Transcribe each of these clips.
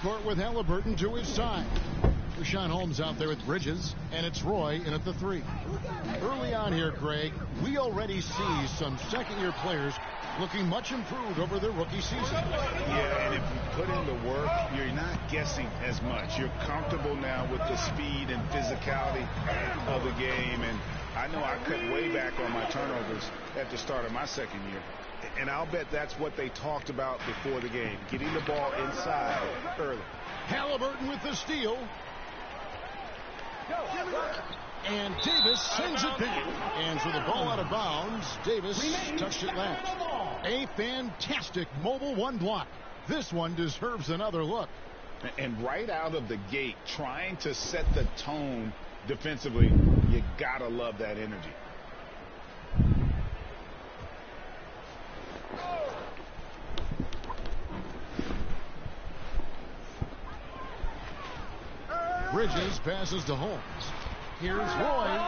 Court with Halliburton to his side. Rashawn Holmes out there with Bridges, and it's Roy in at the 3. Early on here, Craig, we already see some second-year players looking much improved over their rookie season. Yeah, and if you put in the work, you're not guessing as much. You're comfortable now with the speed and physicality of the game, and I know I cut way back on my turnovers at the start of my second year. And I'll bet that's what they talked about before the game, getting the ball inside early. Halliburton with the steal. And Davis sends it back. And so the ball out of bounds. Davis touched it last. A fantastic mobile one block. This one deserves another look. And right out of the gate, trying to set the tone defensively, you gotta love that energy. Bridges passes to Holmes. Here's Roy.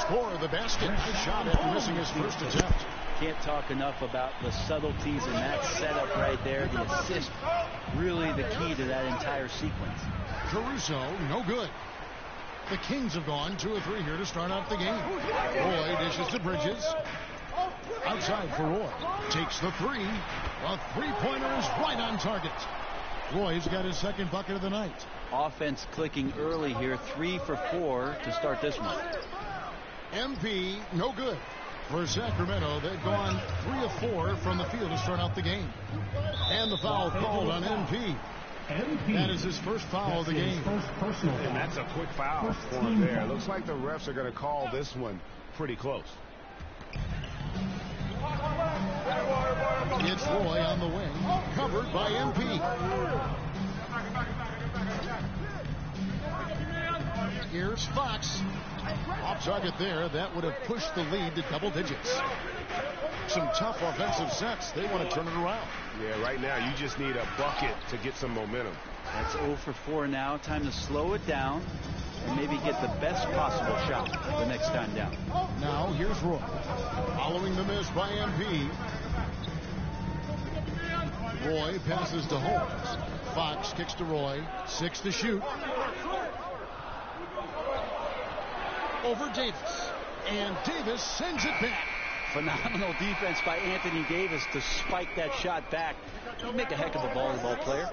Score the basket. Nice shot after missing his first attempt. Can't talk enough about the subtleties in that setup right there. The assist, really the key to that entire sequence. Caruso, no good. The Kings have gone 2 or 3 here to start out the game. Roy dishes to Bridges. Outside for Roy. Takes the 3. A three-pointer is right on target. Roy's got his second bucket of the night. Offense clicking early here. 3 for 4 to start this one. MP, no good. For Sacramento, they've gone 3 of 4 from the field to start out the game. And the foul called on MP. That is his first foul of the game. And that's a quick foul for him there. Looks like the refs are going to call this one pretty close. It's Roy on the wing, covered by MP. Here's Fox. Off target there. That would have pushed the lead to double digits. Some tough offensive sets. They want to turn it around. Yeah, right now you just need a bucket to get some momentum. That's 0 for 4 now. Time to slow it down and maybe get the best possible shot the next time down. Now here's Roy. Following the miss by MP. Roy passes to Holmes. Fox kicks to Roy. 6 to shoot. Over Davis. And Davis sends it back. Phenomenal defense by Anthony Davis to spike that shot back. He'll make a heck of a volleyball player.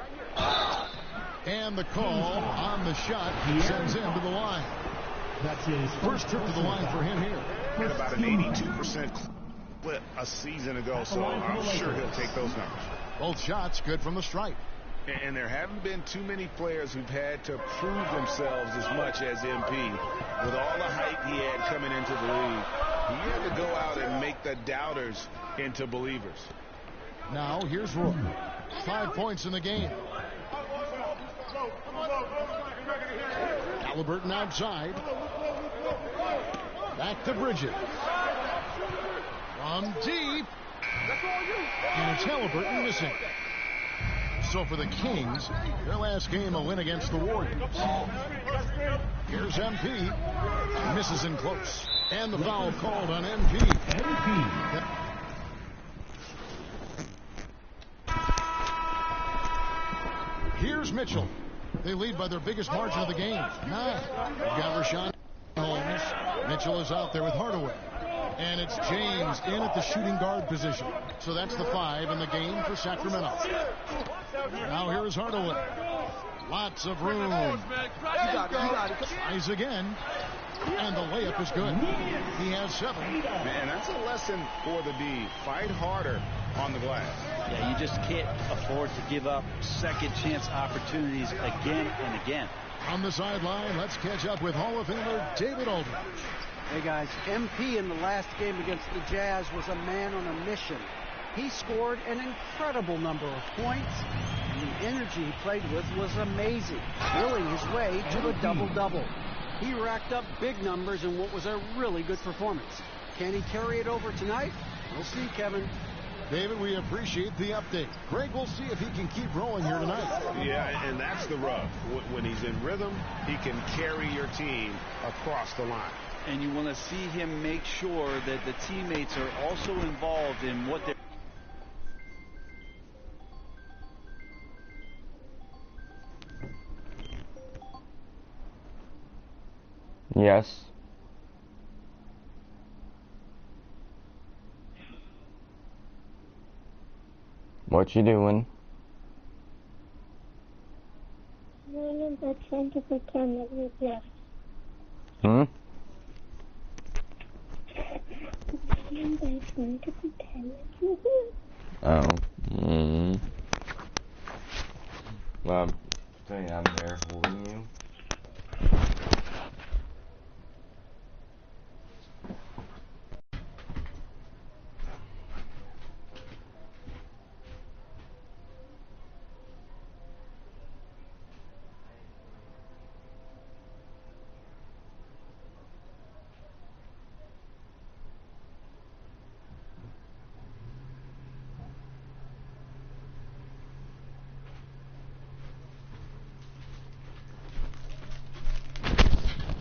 And the call on the shot sends him to the line. That's his first trip to the line for him here. Had about an 82% clip a season ago, so I'm sure he'll take those numbers. Both shots good from the stripe. And there haven't been too many players who've had to prove themselves as much as MP. With all the hype he had coming into the league, he had to go out and make the doubters into believers. Now here's Roy. 5 points in the game. Halliburton outside. Back to Bridges. From deep. And it's Halliburton missing. So for the Kings, their last game a win against the Warriors. Here's MP. Misses in close. And the foul called on MP. Here's Mitchell. They lead by their biggest margin of the game, 9. Got Rashawn Holmes. Mitchell is out there with Hardaway. And it's James in at the shooting guard position. So that's the 5 in the game for Sacramento. Now here's Hardaway. Lots of room. You got it. Tries again. And the layup is good. He has 7. Man, that's a lesson for the D. Fight harder on the glass. Yeah, you just can't afford to give up second chance opportunities again and again. On the sideline, let's catch up with Hall of Famer David Aldridge. Hey guys, MP in the last game against the Jazz was a man on a mission. He scored an incredible number of points, and the energy he played with was amazing, willing his way to a double-double. He racked up big numbers in what was a really good performance. Can he carry it over tonight? We'll see, Kevin. David, we appreciate the update. Greg, we'll see if he can keep rolling here tonight. Yeah, and that's the rub. When he's in rhythm, he can carry your team across the line. And you want to see him make sure that the teammates are also involved in what they're Yes. What you doing? I'm trying to pretend that you're deaf. Hmm? I'm trying to pretend that you're deaf. Oh. Hmm. Well, I'm telling you, I'm there holding you.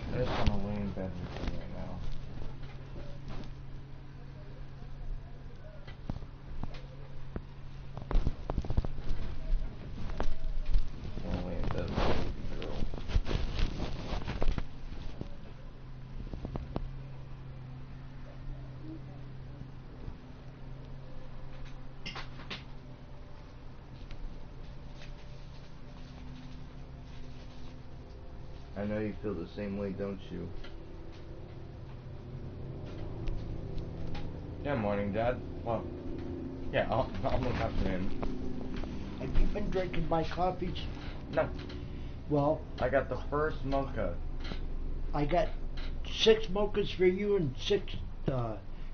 I just want to lay in bed with you right now. I want to lay in bed with you, girl. I know you feel the same way, don't you? Yeah, morning, Dad. Well, yeah, I'll look after him. Have you been drinking my coffees? No, Well, I got the first mocha. I got 6 mochas for you and 6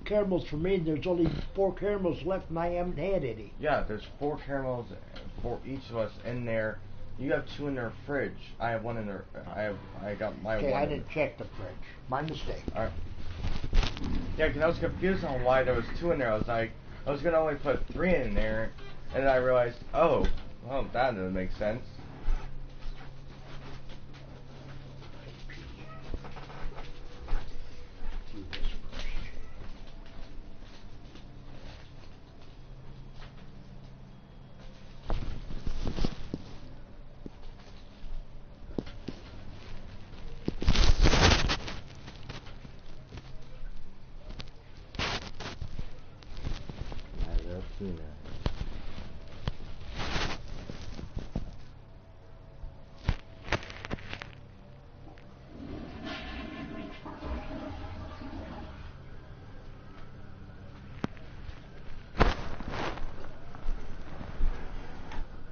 caramels for me, and there's only 4 caramels left, and I haven't had any. Yeah, there's 4 caramels for each of us in there. You have 2 in their fridge. I have 1 in there. I got my Okay, 1. I didn't check the fridge. My mistake. Alright. Yeah, because I was confused on why there was 2 in there. I was like, I was gonna only put 3 in there, and then I realized, oh, well, that doesn't make sense. I love tuna.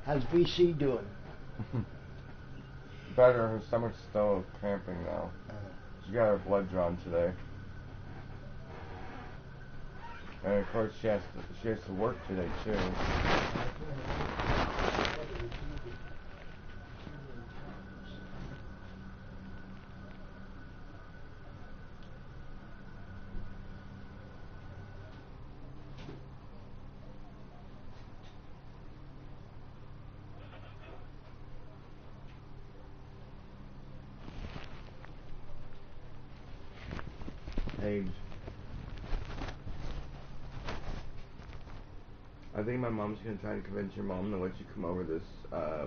How's BC doing? Better, her stomach's still cramping now. She got her blood drawn today. And of course she has to work today too. Age. I think my mom's gonna try and convince your mom to let you come over this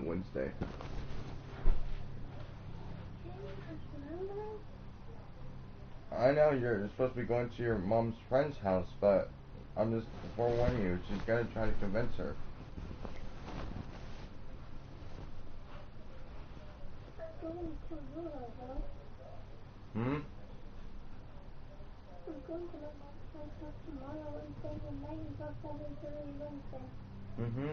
Wednesday. I know you're supposed to be going to your mom's friend's house, but I'm just forewarning you, she's gonna try to convince her. Hmm? I'm going to my mom's friend's house tomorrow and staying the night until 7:30 Wednesday. Mm-hmm.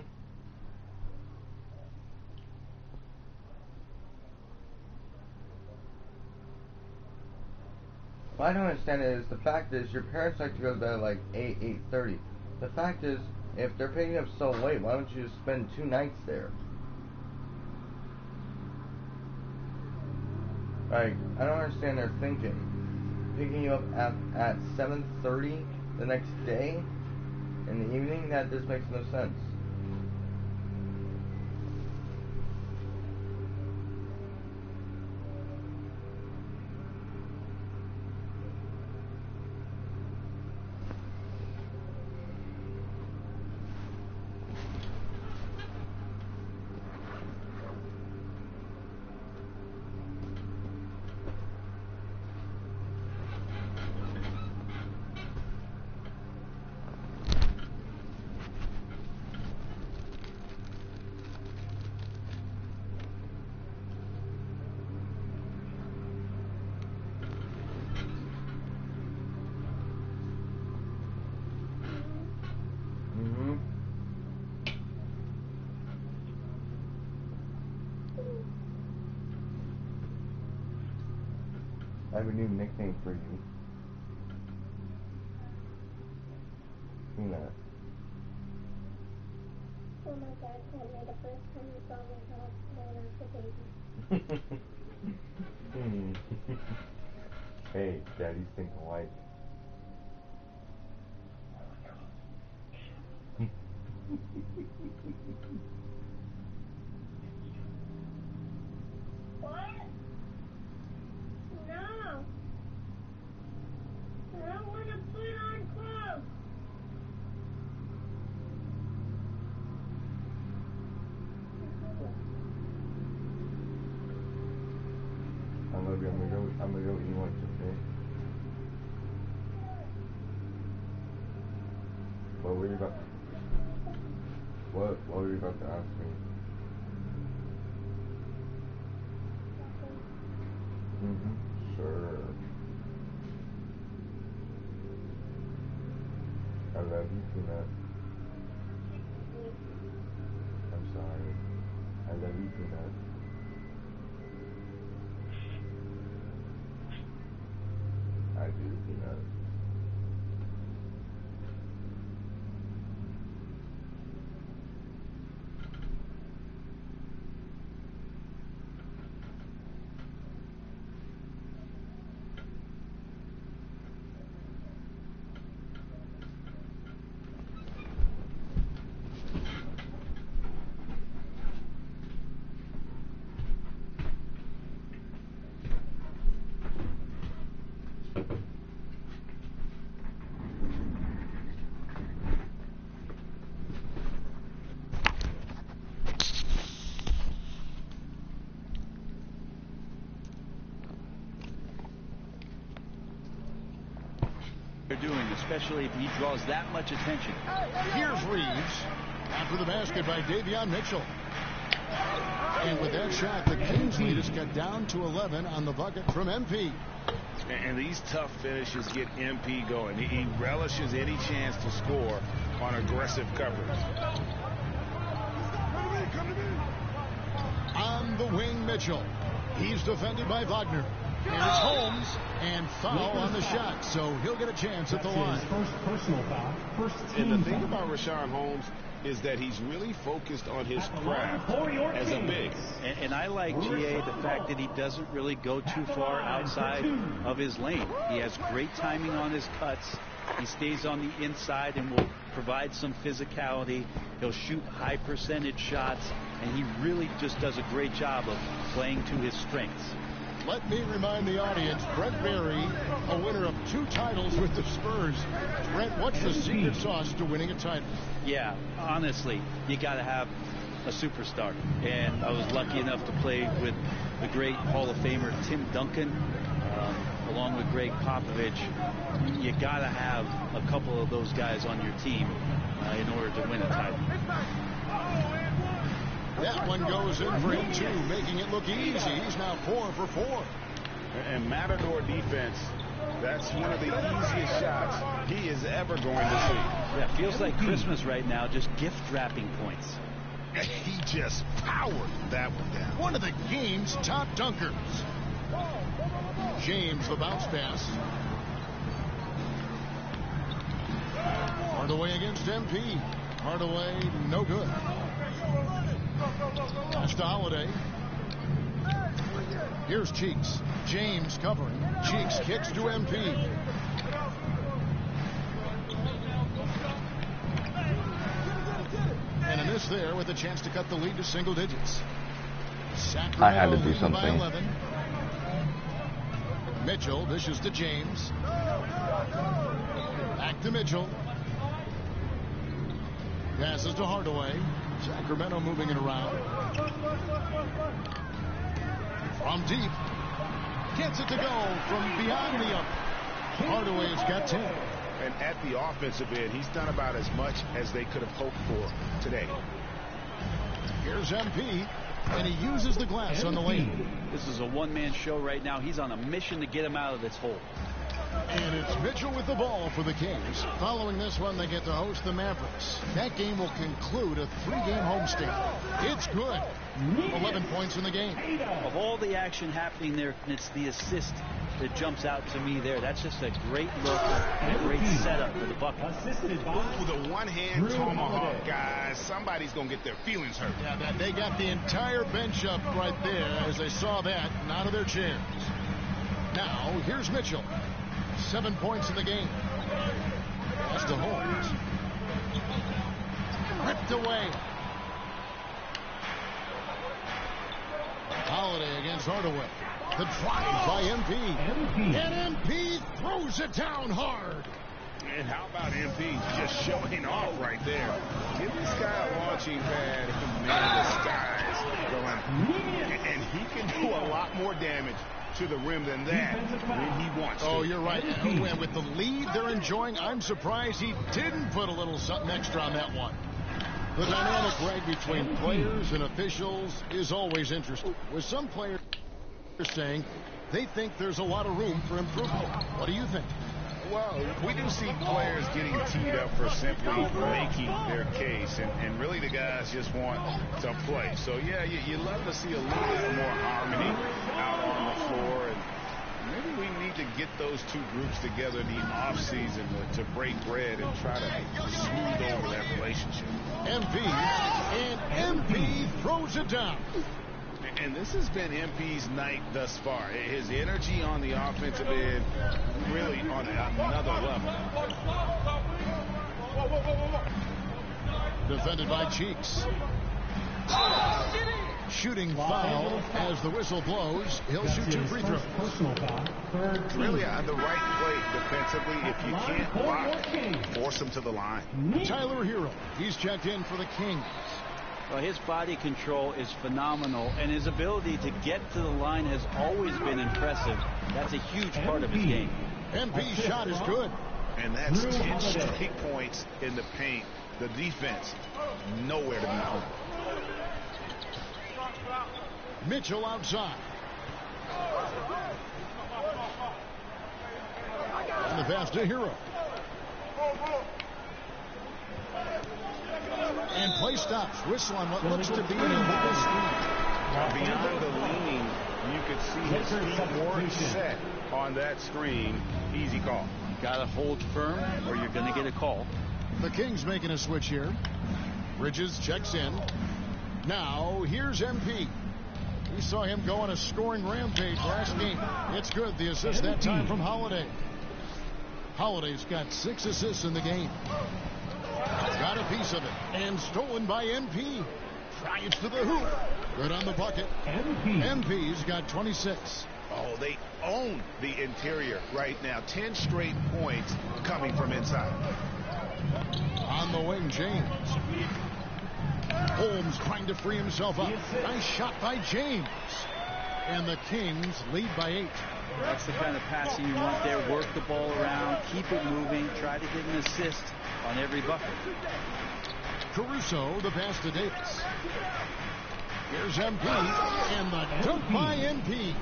What I don't understand is, the fact is, your parents like to go to bed at like 8, 8:30. The fact is, if they're picking up so late, why don't you just spend 2 nights there? Like, I don't understand their thinking. Picking you up at 7:30 the next day in the evening, that just makes no sense. I have a new nickname for you. Peanut. Oh my God, told me the first time he saw me when I was a baby. Hey, daddies think alike. What? No. I don't want to put on clothes. I love you. I'm gonna go eat lunch, okay? What were you about? What were you about to ask me? Sure. I love you, Peanut. I'm sorry. I love you, Peanut. I do, Peanut. Doing, especially if he draws that much attention. Here's Reeves after the basket by Davion Mitchell. And with that shot, the Kings lead is cut down to 11 on the bucket from MP. And these tough finishes get MP going. He relishes any chance to score on aggressive coverage. On the wing, Mitchell. He's defended by Wagner. And it's Holmes, and foul on the shot, so he'll get a chance at the line. First personal foul. First team And the thing foul. about Rashawn Holmes is that he's really focused on his craft as a big. And I like, GA, the fact that he doesn't really go too far outside of his lane. He has great timing on his cuts. He stays on the inside and will provide some physicality. He'll shoot high percentage shots, and he really just does a great job of playing to his strengths. Let me remind the audience, Brent Barry, a winner of 2 titles with the Spurs. Brent, what's the secret sauce to winning a title? Yeah, honestly, you got to have a superstar. And I was lucky enough to play with the great Hall of Famer Tim Duncan, along with Greg Popovich. You got to have a couple of those guys on your team in order to win a title. That one goes in for him, too, making it look easy. He's now 4 for 4. And Matador defense, that's one of the easiest shots he is ever going to see. Yeah, feels like Christmas right now, just gift wrapping points. He just powered that one down. One of the game's top dunkers. James, the bounce pass. Hardaway against MP. Hardaway, no good. Pass to Holiday. Here's Cheeks. James covering. Cheeks kicks to MP. And a miss there with a chance to cut the lead to single digits. Sacramento I had to do leading by something. 11. Mitchell dishes to James. Back to Mitchell. Passes to Hardaway. Sacramento moving it around. From deep. Gets it to go from beyond the up. Hardaway's got 10. And at the offensive end, he's done about as much as they could have hoped for today. Here's MP, and he uses the glass on the lane. This is a one-man show right now. He's on a mission to get him out of this hole. And it's Mitchell with the ball for the Kings. Following this one, they get to host the Mavericks. That game will conclude a 3-game homestand. It's good. 11 points in the game. Of all the action happening there, it's the assist that jumps out to me there. That's just a great look and a great setup for the bucket. Assisted by Ooh, the one-hand tomahawk, guys. Somebody's going to get their feelings hurt. Yeah, they got the entire bench up right there as they saw that and out of their chairs. Now, here's Mitchell. 7 points in the game. Pass to Holmes. Ripped away. Holiday against Hardaway. The drive by MP. And MP throws it down hard. And how about MP just showing off right there? Give this guy a launching pad and man, the sky's the limit. And he can do a lot more damage to the rim than that when he wants to. Oh, you're right. And with the lead they're enjoying, I'm surprised he didn't put a little something extra on that one. The dynamic right between players and officials is always interesting. With some players saying they think there's a lot of room for improvement. What do you think? Well, we do see players getting teed up for simply making their case, and really the guys just want to play. So, yeah, you love to see a little bit more harmony out on the floor, and maybe we need to get those two groups together in the offseason to break bread and try to smooth over that relationship. MP throws it down. And this has been MP's night thus far. His energy on the offensive end really on another level. Defended by Cheeks. Shooting foul as the whistle blows. He'll shoot 2 free throws. Really the right play defensively. If you can't block, force him to the line. Tyler Hero. He's checked in for the Kings. Well, his body control is phenomenal, and his ability to get to the line has always been impressive. That's a huge part of his game. MP's shot is good. And that's 10 straight points in the paint. The defense, nowhere to be found. Mitchell outside. And the pass to Hero. And play stops. Whistle on what looks to be an illegal screen. Beyond the leaning, you could see his feet weren't set on that screen. Easy call. Got to hold firm or you're going to get a call. The Kings making a switch here. Bridges checks in. Now, here's MP. We saw him go on a scoring rampage last game. It's good. The assist that time from Holiday. Holiday's got 6 assists in the game. Got a piece of it. And stolen by MP. Drives to the hoop. Good on the bucket. MP's got 26. Oh, they own the interior right now. 10 straight points coming from inside. On the wing, James. Holmes trying to free himself up. Nice shot by James. And the Kings lead by 8. That's the kind of passing you want there. Work the ball around, keep it moving, try to get an assist on every bucket. Caruso, the pass to Davis. Here's MP, and the dunk by MP.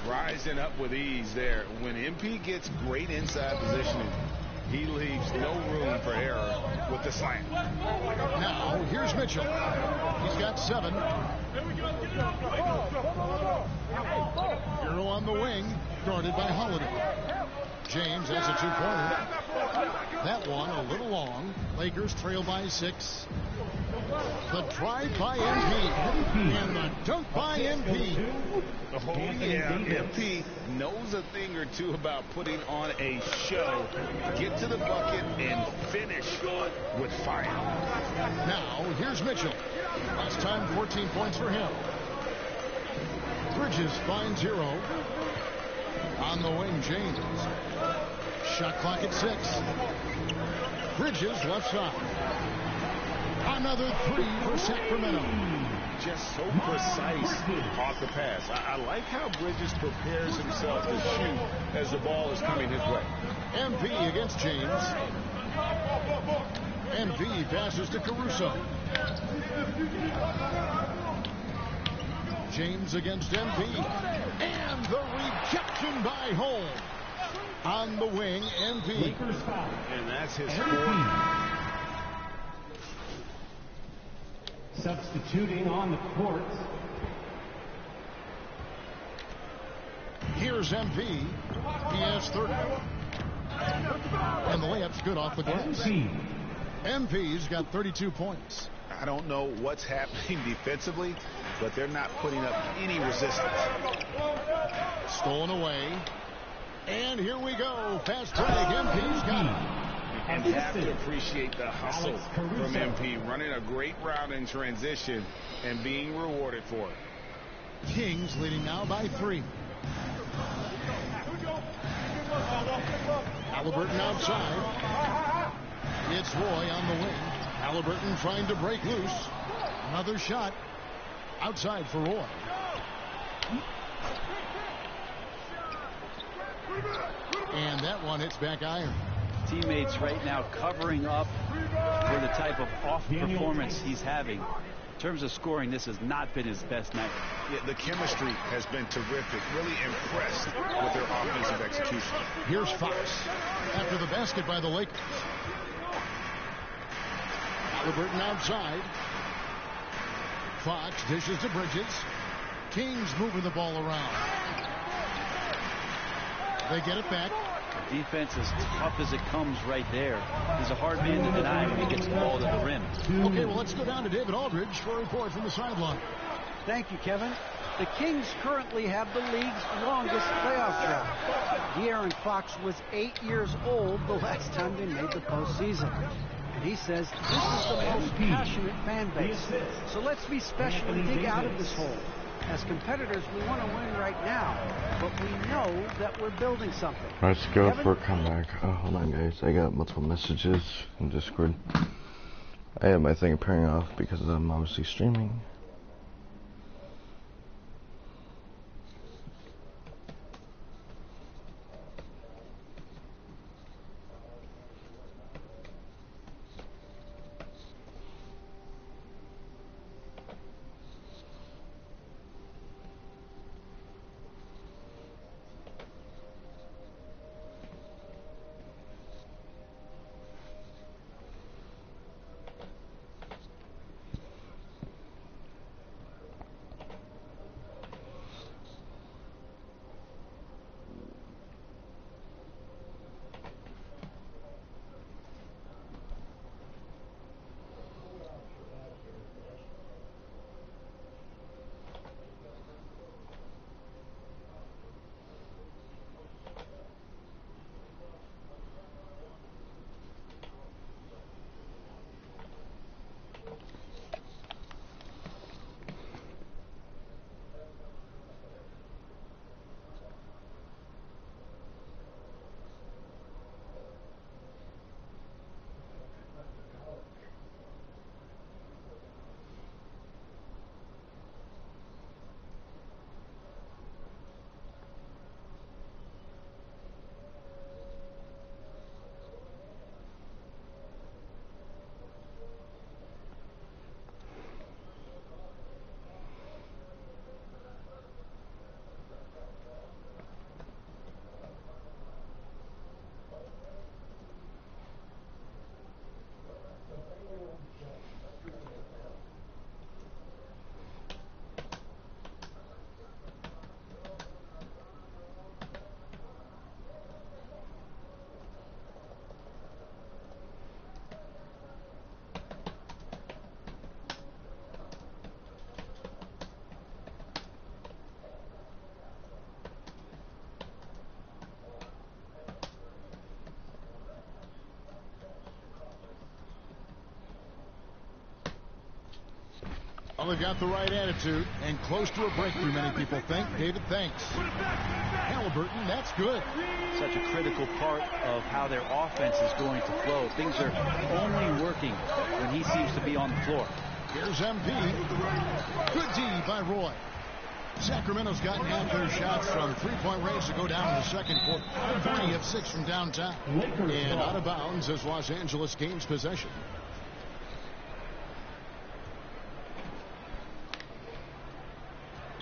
Rising up with ease there. When MP gets great inside positioning, he leaves no room for error with the slam. Now, here's Mitchell. He's got 7. Hero on the wing, guarded by Holiday. James has a 2-pointer. That one a little long. Lakers trail by 6. The drive by MP. And the dunk by MP. Oh, yeah. MP knows a thing or two about putting on a show. Get to the bucket and finish with fire. Now, here's Mitchell. Last time, 14 points for him. Bridges finds Hero. On the wing, James. Shot clock at 6. Bridges left side. Another 3 for Sacramento. Just so precise off the pass. I like how Bridges prepares himself to shoot as the ball is coming his way. MP against James. MP passes to Caruso. James against MP. And the rejection by Holmes. On the wing, MP. And that's his fourth. Substituting on the court. Here's Here's MP. He has 30. And the layup's good off the glass. MP's got 32 points. I don't know what's happening defensively, but they're not putting up any resistance. Stolen away. And here we go. Fast break. MP's got it. You have to appreciate the hustle from MP, running a great route in transition and being rewarded for it. Kings leading now by 3. Halliburton outside. It's Roy on the wing. Halliburton trying to break loose. Another shot outside for Roy. And that one hits back iron. Teammates right now covering up for the type of off performance he's having. In terms of scoring, this has not been his best night. Yeah, the chemistry has been terrific. Really impressed with their offensive execution. Here's Fox after the basket by the Lakers. Halliburton outside. Fox dishes to Bridges. Kings moving the ball around. They get it back. The defense is tough as it comes right there. He's a hard man to deny when he gets the ball to the rim. Okay, well, let's go down to David Aldridge for a report from the sideline. Thank you, Kevin. The Kings currently have the league's longest playoff drought. De'Aaron Fox was 8 years old the last time they made the postseason. And he says this is the most passionate fan base. So let's be special and dig out of this hole. As competitors, we want to win right now, but we know that we're building something. Let's go Kevin? for a comeback. Oh, hold on, guys. I got multiple messages in Discord. I have my thing appearing off because I'm obviously streaming. Well, they've got the right attitude and close to a breakthrough, many people think. David, thanks. Halliburton, that's good. Such a critical part of how their offense is going to flow. Things are only working when he seems to be on the floor. Here's MP. Good D by Roy. Sacramento's gotten half their shots from three-point range to go down in the second quarter. 3 of 6 from downtown. And out of bounds as Los Angeles gains possession.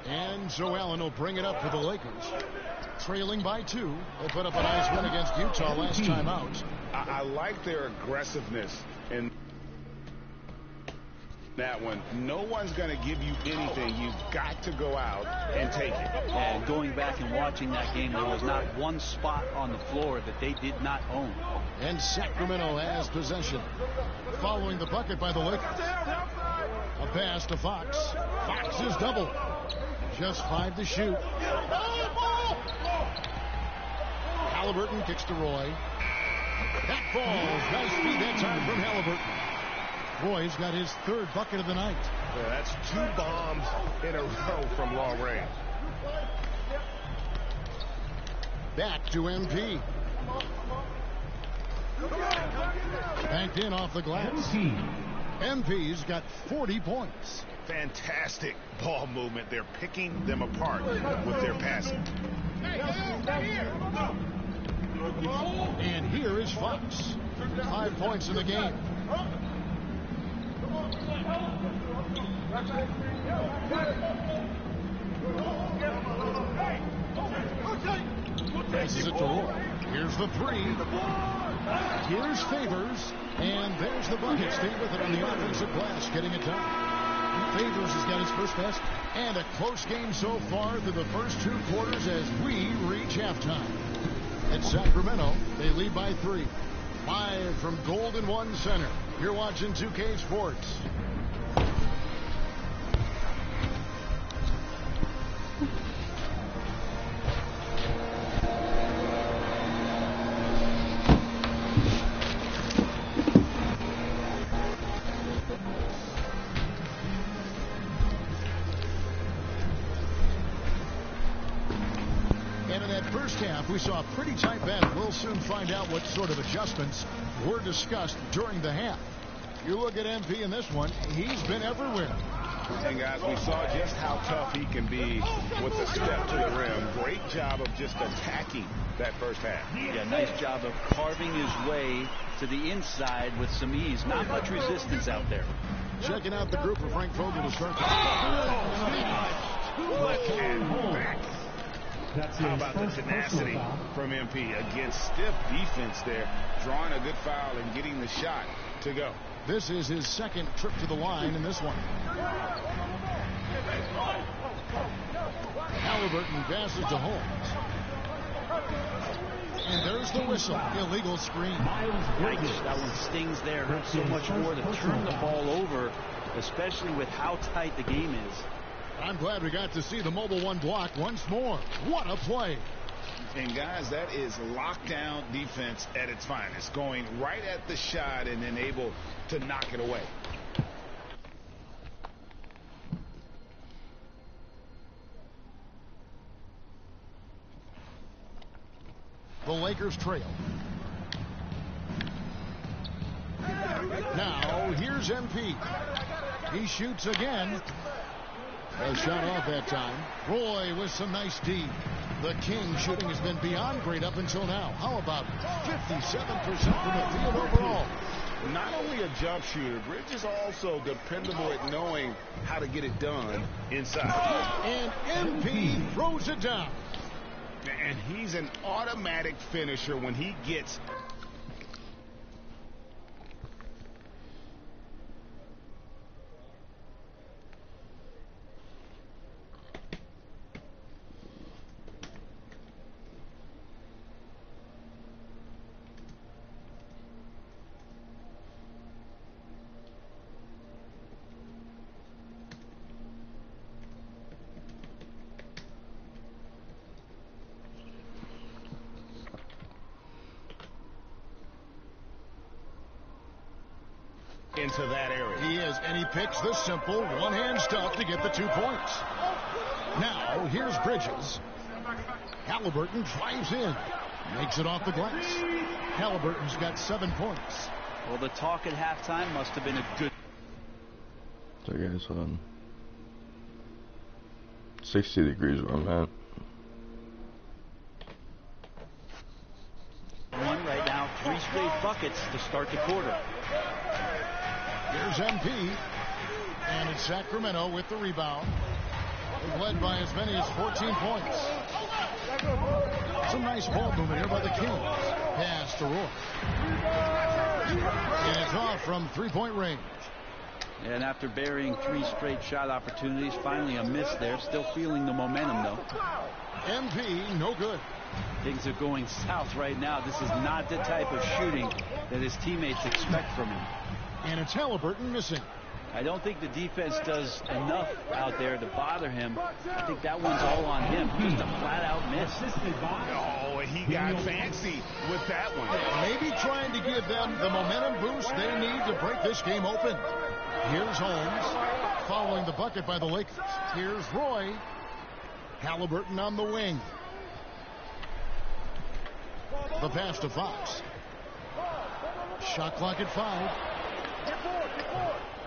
And Joe Allen will bring it up for the Lakers. Trailing by 2. They put up a nice win against Utah last time out. I like their aggressiveness. And that one. No one's going to give you anything. You've got to go out and take it. And going back and watching that game, there was not one spot on the floor that they did not own. And Sacramento has possession. Following the bucket by the Lakers. A pass to Fox. Fox is double. Just 5 to shoot. Halliburton kicks to Roy. That falls. Nice feed that time from Halliburton. Roy's got his 3rd bucket of the night. Yeah, that's 2 bombs in a row from long range. Back to MP. Banked in off the glass. MP's got 40 points. Fantastic ball movement. They're picking them apart with their passing. And here is Fox. 5 points in the game. Passes it to Roy. Here's the 3. Here's Favors. And there's the bucket. Stay with it on the offensive glass, getting it done. Favors has got his first basket. And a close game so far through the first 2 quarters as we reach halftime. At Sacramento, they lead by 3. Live from Golden One Center. You're watching 2K Sports. We saw a pretty tight battle. We'll soon find out what sort of adjustments were discussed during the half. You look at MP in this one, he's been everywhere. And guys, we saw just how tough he can be with the step to the rim. Great job of just attacking that first half. Yeah, nice job of carving his way to the inside with some ease. Not much resistance out there. Checking out the group of Frank Vogel to start the How about the tenacity from MP against stiff defense there, drawing a good foul and getting the shot to go. This is his 2nd trip to the line in this one. Halliburton passes to Holmes. And there's the whistle. Illegal screen. Yikes, that one stings there. Hurts so much more to turn the ball over, especially with how tight the game is. I'm glad we got to see the mobile 1 block once more. What a play. And guys, that is lockdown defense at its finest. Going right at the shot and then able to knock it away. The Lakers trail. Now, here's MP. He shoots again. A shot off that time. Roy with some nice D. The King shooting has been beyond great up until now. How about 57% from the field overall? Not only a jump shooter, Bridge is also dependable at knowing how to get it done inside. And MP throws it down. And he's an automatic finisher when he gets... into that area. He is, and he picks the simple one-hand stuff to get the 2 points. Now, here's Bridges. Halliburton drives in. Makes it off the glass. Halliburton's got 7 points. Well, the talk at halftime must have been a good... So guys, 60 degrees where I'm at. One right now, 3 straight buckets to start the quarter. Here's MP, and it's Sacramento with the rebound. They've led by as many as 14 points. Some nice ball movement here by the Kings. Pass to Roy. And it's off from 3-point range. And after burying 3 straight shot opportunities, finally a miss there. Still feeling the momentum, though. MP, no good. Things are going south right now. This is not the type of shooting that his teammates expect from him. And it's Halliburton missing. I don't think the defense does enough out there to bother him. I think that one's all on him. Just a flat-out miss. Oh, he got fancy with that one. Maybe trying to give them the momentum boost they need to break this game open. Here's Holmes following the bucket by the Lakers. Here's Roy. Halliburton on the wing. The pass to Fox. Shot clock at 5.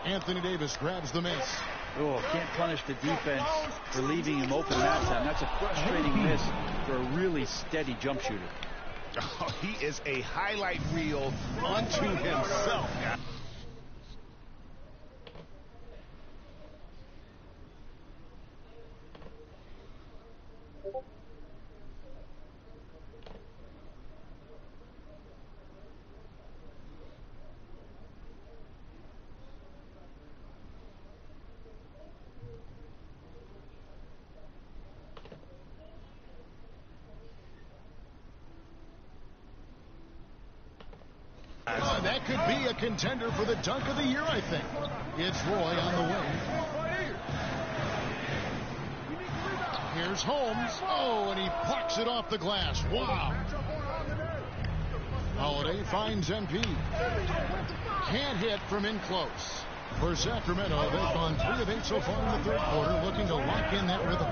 Anthony Davis grabs the miss. Oh, can't punish the defense for leaving him open that time. That's a frustrating miss for a really steady jump shooter. Oh, he is a highlight reel unto himself. That could be a contender for the dunk of the year, I think. It's Roy on the wing. Here's Holmes. Oh, and he plucks it off the glass. Wow. Holiday finds MP. Can't hit from in close. For Sacramento, they've gone 3 of 8 so far in the third quarter, looking to lock in that rhythm.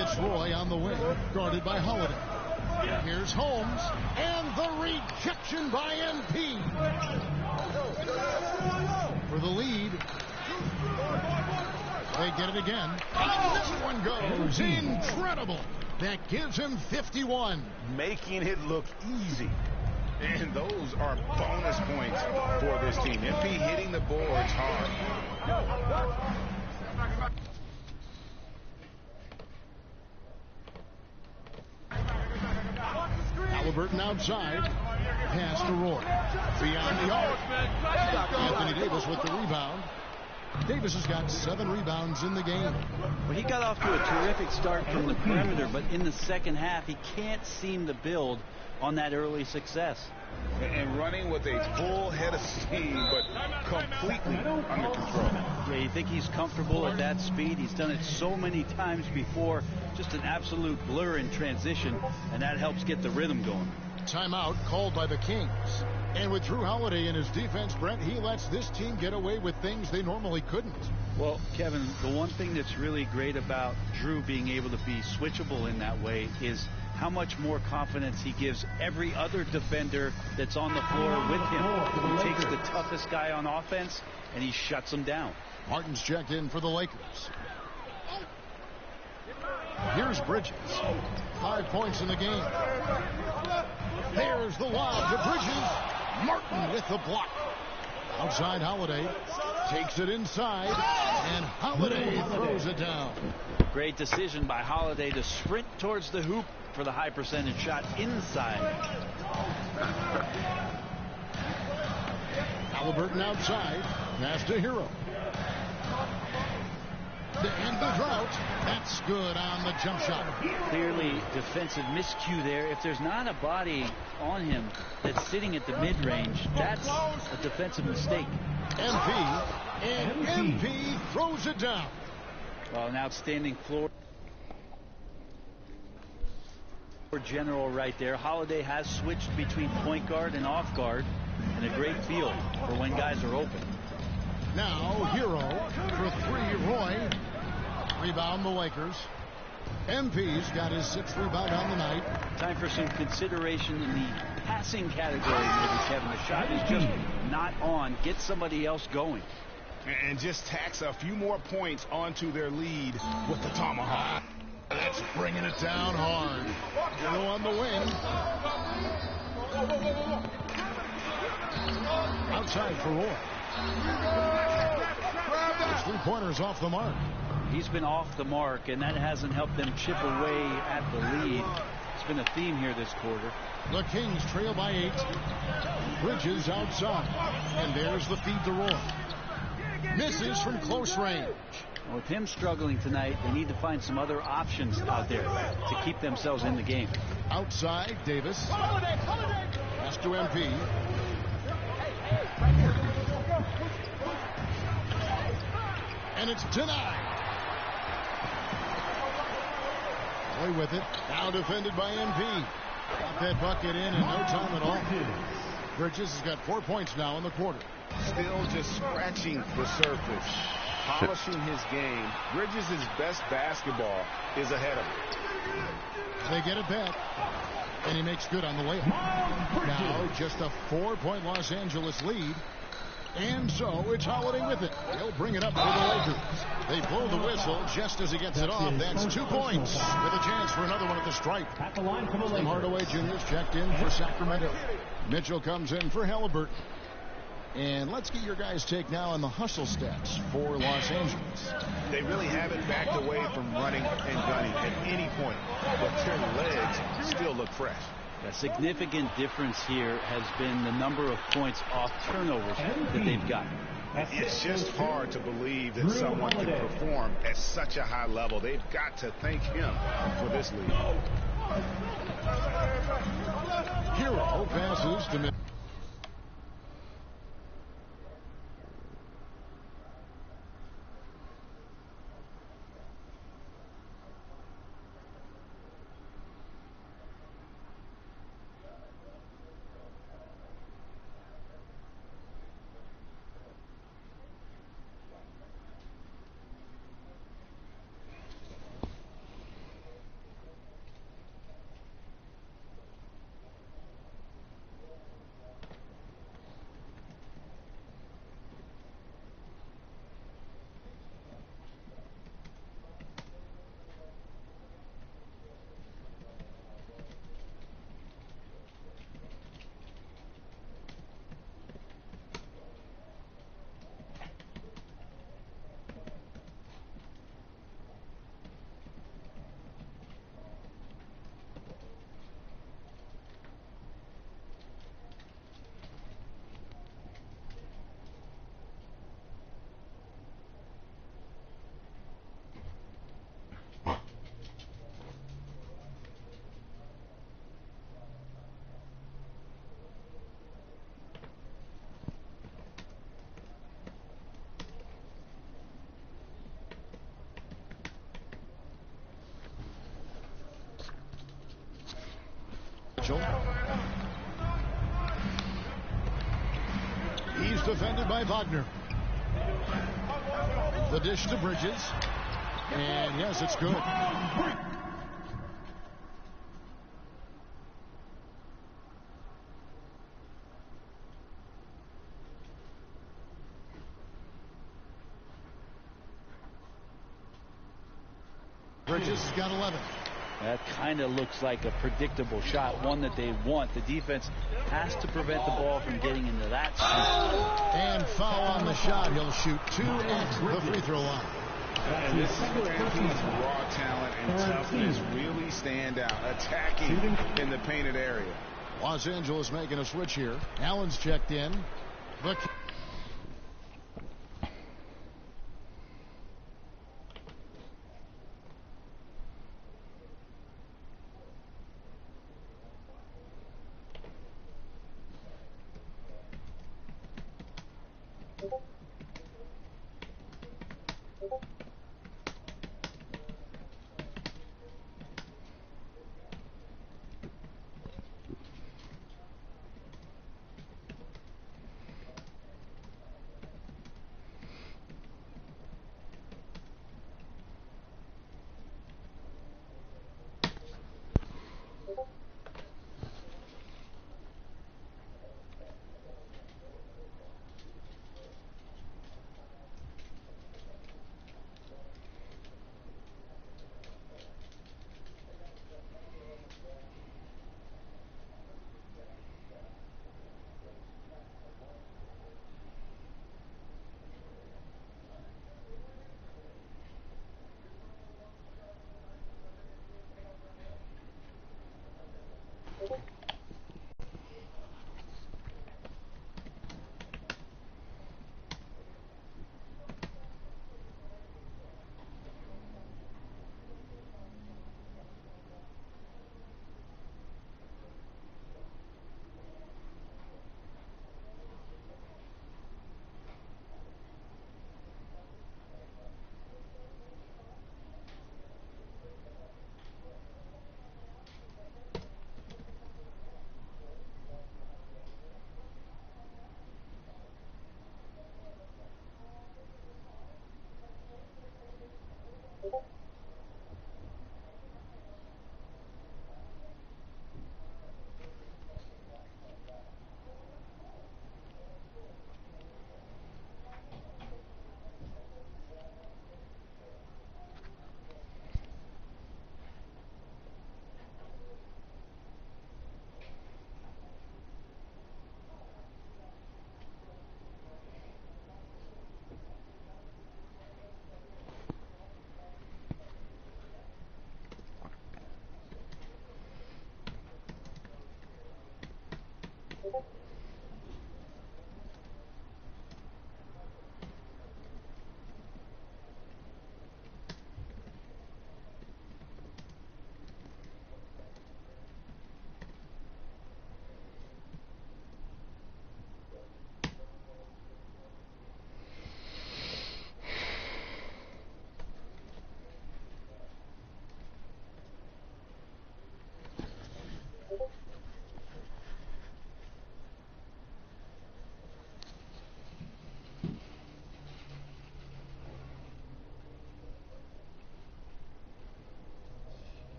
It's Roy on the wing, guarded by Holiday. Here's Holmes, and the rejection by MP. For the lead. They get it again. And this one goes. Incredible. That gives him 51. Making it look easy. And those are bonus points for this team. MP hitting the boards hard. Halliburton outside. Pass to Roy. Beyond the arc. Anthony Davis with the rebound. Davis has got 7 rebounds in the game. Well, he got off to a terrific start from the perimeter, but in the second half, he can't seem to build on that early success. And running with a full head of steam, but completely under control. Yeah, you think he's comfortable at that speed? He's done it so many times before. Just an absolute blur in transition, and that helps get the rhythm going. Timeout called by the Kings. And with Drew Holiday in his defense, Brent, he lets this team get away with things they normally couldn't. Well, Kevin, the one thing that's really great about Drew being able to be switchable in that way is how much more confidence he gives every other defender that's on the floor with him. He takes the toughest guy on offense, and he shuts him down. Martin's checked in for the Lakers. Here's Bridges. 5 points in the game. There's the lob to Bridges. Martin with the block. Outside Holiday. Takes it inside. And Holiday throws it down. Great decision by Holiday to sprint towards the hoop for the high percentage shot inside. Halliburton outside. Pass to Hero. To end the drought. That's good on the jump shot. Clearly defensive miscue there. If there's not a body on him that's sitting at the mid-range, that's a defensive mistake. MP throws it down. Well, an outstanding floor general right there. Holiday has switched between point guard and off guard, and a great feel for when guys are open. Now Hero for 3. Roy. Rebound the Lakers. MP's got his 6th rebound on the night. Time for some consideration in the passing category, maybe, Kevin. The shot is just not on. Get somebody else going. And just tax a few more points onto their lead with the tomahawk. That's bringing it down hard. Hero on the wing. Outside for Roy. His 3-pointers off the mark. He's been off the mark, and that hasn't helped them chip away at the lead. That's been a theme here this quarter. The Kings trail by 8. Bridges outside. And there's the feed to Roy. Misses from close range. With him struggling tonight, they need to find some other options out there to keep themselves in the game. Outside, Davis. Pass to MP. And it's denied. Boy with it. Now defended by MP. Got that bucket in no time at all. Bridges has got 4 points now in the quarter. Still just scratching the surface. Polishing his game. Bridges' best basketball is ahead of him. They get it back. And he makes good on the layup. Now just a 4-point Los Angeles lead. And so it's Holiday with it. He'll bring it up for the Lakers. They blow the whistle just as he gets it off. That's 2 points with a chance for another one at the stripe. Tim Hardaway Jr. is checked in for Sacramento. Mitchell comes in for Halliburton. And let's get your guys' take now on the hustle stats for Los Angeles. They really haven't backed away from running and gunning at any point, but their legs still look fresh. A significant difference here has been the number of points off turnovers that they've gotten. It's just hard to believe that someone can perform at such a high level. They've got to thank him for this lead. Hero passes to Mitchell. He's defended by Wagner. The dish to Bridges. And yes, it's good. Bridges has got 11. That kind of looks like a predictable shot, one that they want. The defense has to prevent the ball from getting into that spot. And foul on the shot. He'll shoot 2 at the free throw line. And this is where MP's raw talent and toughness really stand out, attacking in the painted area. Los Angeles making a switch here. Allen's checked in. Look.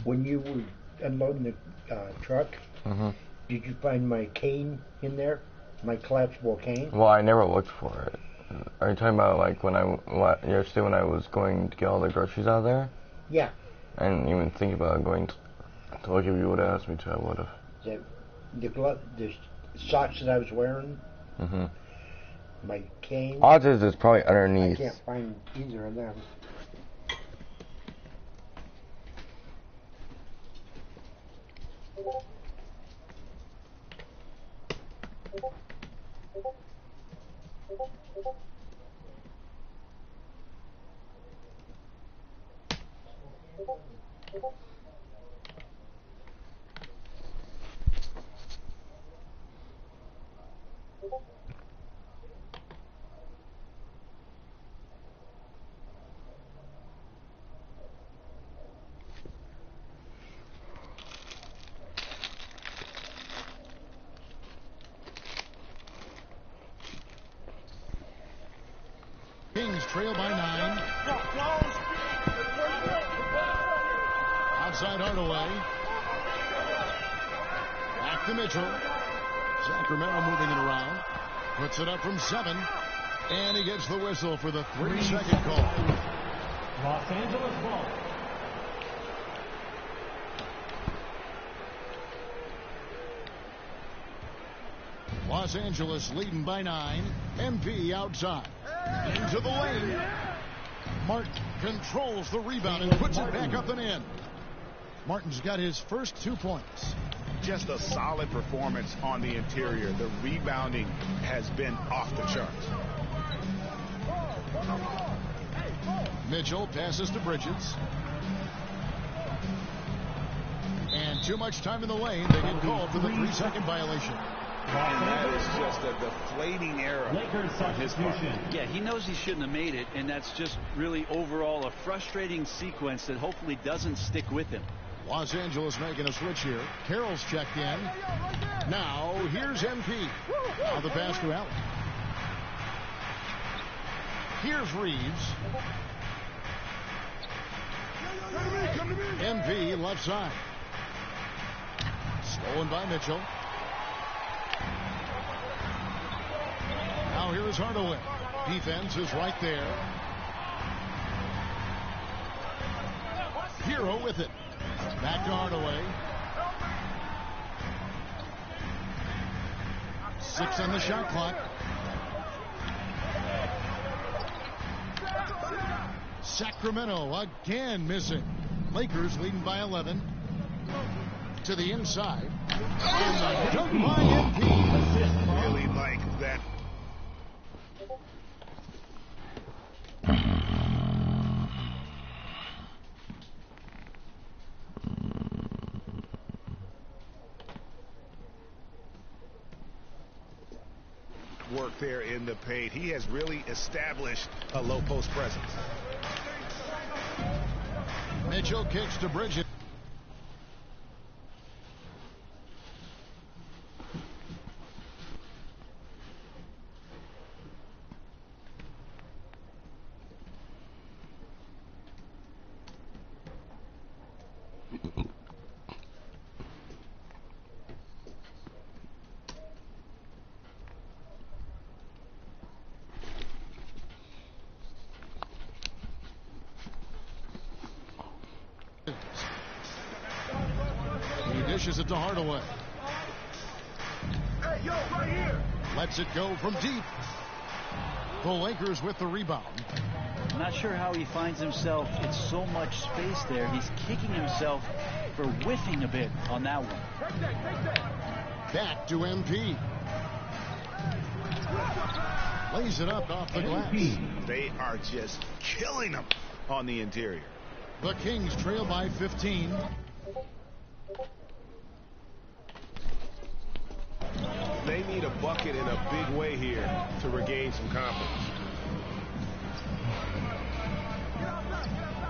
When you were unloading the truck, did you find my cane in there? My collapsible cane? Well, I never looked for it. Are you talking about like yesterday when I was going to get all the groceries out of there? Yeah. I didn't even think about going to look. If you would have asked me to, I would have. The socks that I was wearing, my cane. Odds is it's probably underneath. I can't find either of them. Kings trail by 9. Outside Hardaway. Back to Mitchell. Sacramento moving it around. Puts it up from 7. And he gets the whistle for the 3-second call. Los Angeles ball. Los Angeles leading by 9. MP outside. Into the lane. Martin controls the rebound and puts it back up and in. Martin's got his first 2 points. Just a solid performance on the interior. The rebounding has been off the charts. Mitchell passes to Bridges. And too much time in the lane. They get called for the 3-second violation. And that is just a deflating error on his part. Yeah, he knows he shouldn't have made it, and that's just really overall a frustrating sequence that hopefully doesn't stick with him. Los Angeles making a switch here. Carroll's checked in. Now, here's MP. Now the pass to Allen. Here's Reeves. MP left side. Stolen by Mitchell. Now here is Hardaway. Defense is right there. Hero with it. Back to Hardaway. 6 on the shot clock. Sacramento again missing. Lakers leading by 11. To the inside. And the dunk by MP. Really like that. Work there in the paint. He has really established a low post presence. Mitchell kicks to Bridges. Dishes it to Hardaway. Hey, yo, right here. Lets it go from deep. The Lakers with the rebound. I'm not sure how he finds himself in so much space there. He's kicking himself for whiffing a bit on that one. Back to MP. Lays it up off the glass. They are just killing them on the interior. The Kings trail by 15. They need a bucket in a big way here to regain some confidence.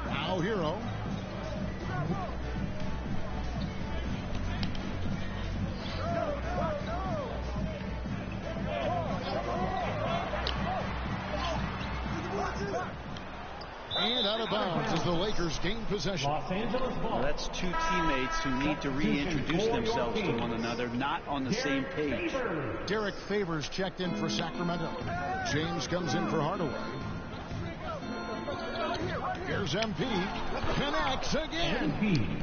Now Hero. And out of bounds. inbounds as the Lakers gain possession. Los Angeles Ball. Well, that's two teammates who need to reintroduce themselves to one another, not on the same page. Derek Favors checked in for Sacramento. James comes in for Hardaway. Here's MP. Connects again.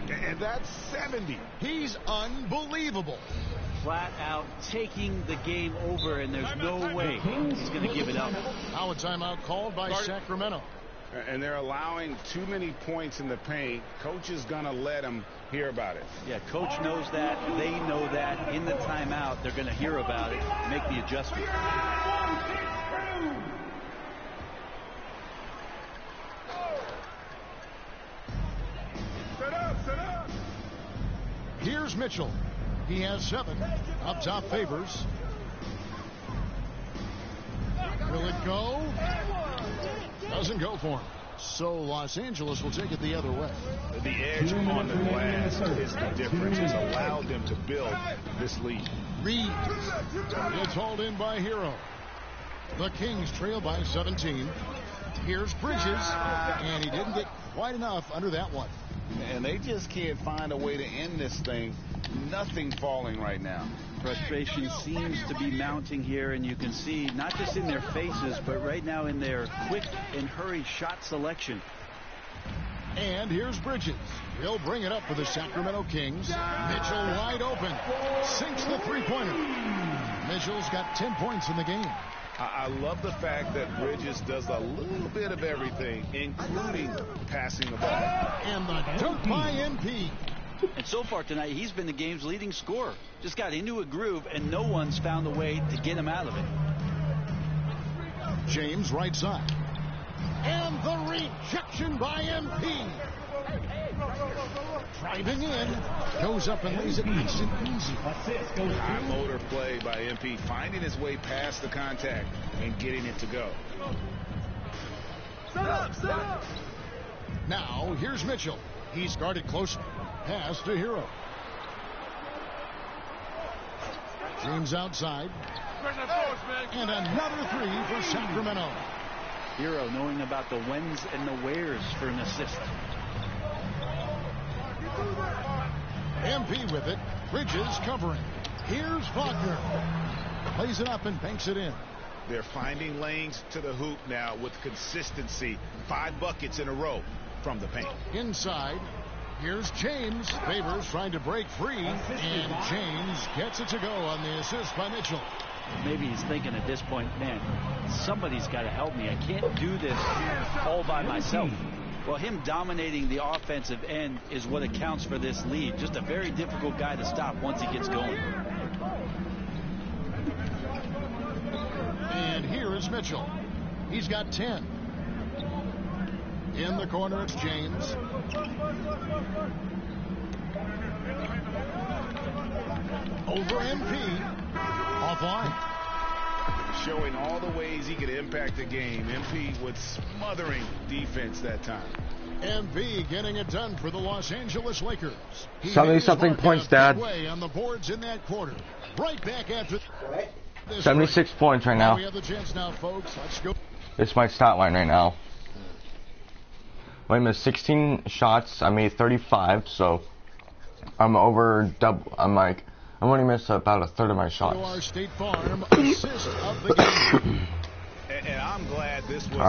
And that's 70. He's unbelievable. Flat out taking the game over, and there's no way he's going to give it up. Now a timeout called by Sacramento. And they're allowing too many points in the paint. Coach is going to let them hear about it. Yeah, coach knows that. They know that. In the timeout, they're going to hear about it, make the adjustment. Set up. Here's Mitchell. He has 7. Up top, Favors. Will it go? Doesn't go for him. So Los Angeles will take it the other way. The edge on the glass is the difference. It's allowed them to build this lead. Reed. It's hauled in by Hero. The Kings trail by 17. Here's Bridges. And he didn't get quite enough under that one. And they just can't find a way to end this thing. Nothing falling right now. Frustration seems to be mounting here, and you can see not just in their faces, but right now in their quick and hurried shot selection. And here's Bridges. He'll bring it up for the Sacramento Kings. Mitchell wide open. Sinks the three-pointer. Mitchell's got 10 points in the game. I love the fact that Bridges does a little bit of everything, including passing the ball. And the dunk by MP. And so far tonight, he's been the game's leading scorer. Just got into a groove, and no one's found a way to get him out of it. James right side. And the rejection by MP. Driving in. Goes up and lays it nice and easy. High motor play by MP, finding his way past the contact and getting it to go. Set up. Now, here's Mitchell. He's guarded closely. Pass to Hero. James outside. And another 3 for Sacramento. Hero knowing about the whens and the wheres for an assist. MP with it. Bridges covering. Here's Faulkner. Plays it up and banks it in. They're finding lanes to the hoop now with consistency. 5 buckets in a row from the paint. Inside. Here's James. Favors trying to break free. And James gets it to go on the assist by Mitchell. Maybe he's thinking at this point, man, somebody's got to help me. I can't do this all by myself. Well, him dominating the offensive end is what accounts for this lead. Just a very difficult guy to stop once he gets going. And here is Mitchell. He's got 10. In the corner, it's James. Over MP. Offline. Showing all the ways he could impact the game. MP with smothering defense that time. MP getting it done for the Los Angeles Lakers. 70-something points, Dad. On the boards in that quarter. Right back after 76 points right now. We have the chance now, folks. Let's go. It's my stat line right now. I missed 16 shots. I made 35, so I'm over double. I'm only missed about a third of my shots. Our State Farm assist of the game. And I'm glad this was.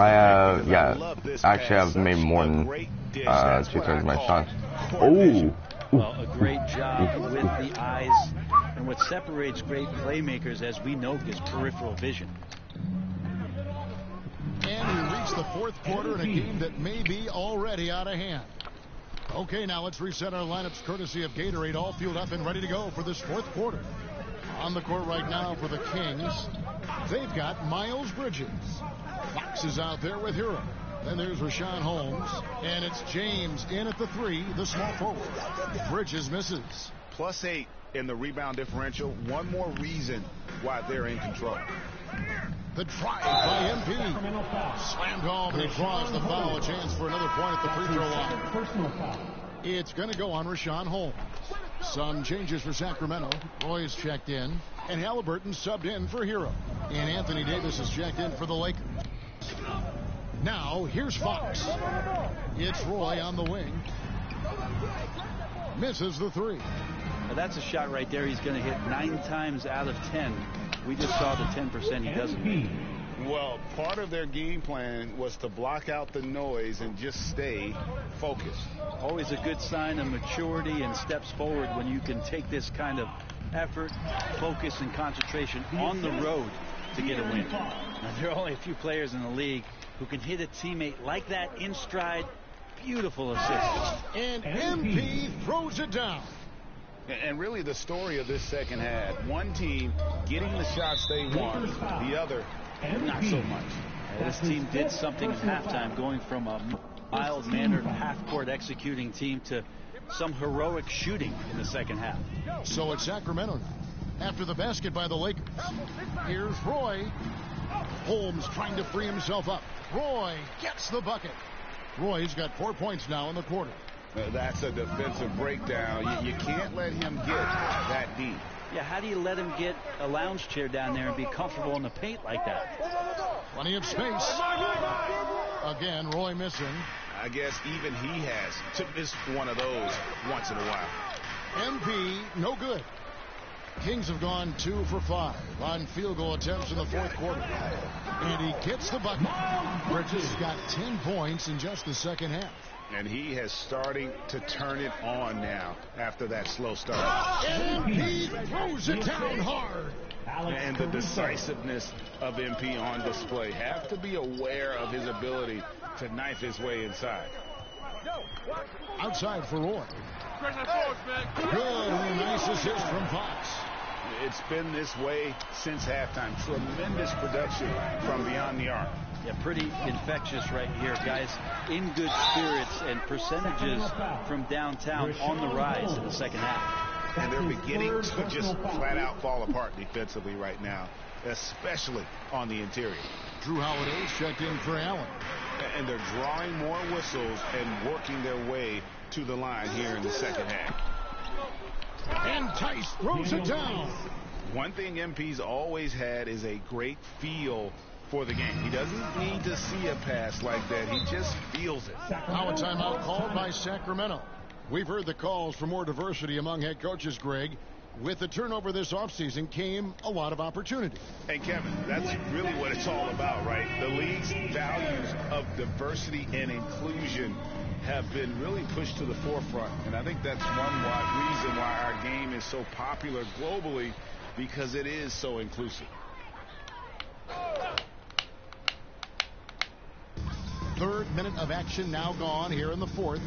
Actually, I've made more than 2/3 of my shots. Oh. Well, a great job with the eyes, and what separates great playmakers, as we know, is peripheral vision. And we reach the fourth quarter in a game that may be already out of hand. Okay, now let's reset our lineups courtesy of Gatorade, all fueled up and ready to go for this fourth quarter. On the court right now for the Kings, they've got Miles Bridges. Fox is out there with Hero. Then there's Rashawn Holmes. And it's James in at the 3, the small forward. Bridges misses. +8 in the rebound differential. One more reason why they're in control. The drive by MP. Slammed home, and he draws the foul. A chance for another point at the free throw line. It's going to go on Rashawn Holmes. Some changes for Sacramento. Roy's checked in, and Halliburton subbed in for Hero. And Anthony Davis is checked in for the Lakers. Now, here's Fox. It's Roy on the wing. Misses the three. Now that's a shot right there he's going to hit 9 times out of 10. We just saw the 10% he doesn't make. Well, part of their game plan was to block out the noise and just stay focused. Always a good sign of maturity and steps forward when you can take this kind of effort, focus, and concentration on the road to get a win. Now, there are only a few players in the league who can hit a teammate like that in stride. Beautiful assist. And MP throws it down. And really the story of this second half, one team getting the shots they want, the other not so much. This team did something at halftime, going from a mild-mannered half-court executing team to some heroic shooting in the second half. So it's Sacramento now. After the basket by the Lakers. Here's Roy. Holmes trying to free himself up. Roy gets the bucket. Roy's got 4 points now in the quarter. That's a defensive breakdown. You can't let him get that deep. Yeah, how do you let him get a lounge chair down there and be comfortable in the paint like that? Plenty of space. Again, Roy missing. I guess even he has to miss one of those once in a while. MP, no good. Kings have gone 2 for 5 on field goal attempts in the fourth quarter. And he gets the bucket. Bridges got 10 points in just the second half. And he has starting to turn it on now after that slow start. And he throws it down hard. And the decisiveness of MP on display. Have to be aware of his ability to knife his way inside. Outside for Roy. Good, nice assist from Fox. It's been this way since halftime. Tremendous production from beyond the arc. Yeah, pretty infectious right here, guys. In good spirits and percentages from downtown on the rise in the second half. And they're beginning to just flat out fall apart defensively right now, especially on the interior. Drew Holiday's checked in for Allen. And they're drawing more whistles and working their way to the line here in the second half. And Tice throws it down. One thing MP's always had is a great feel for the game. He doesn't need to see a pass like that. He just feels it. Now a timeout called by Sacramento. We've heard the calls for more diversity among head coaches, Greg. With the turnover this offseason came a lot of opportunity. And Kevin, that's really what it's all about, right? The league's values of diversity and inclusion have been really pushed to the forefront. And I think that's one reason why our game is so popular globally, because it is so inclusive. Third minute of action now gone here in the fourth.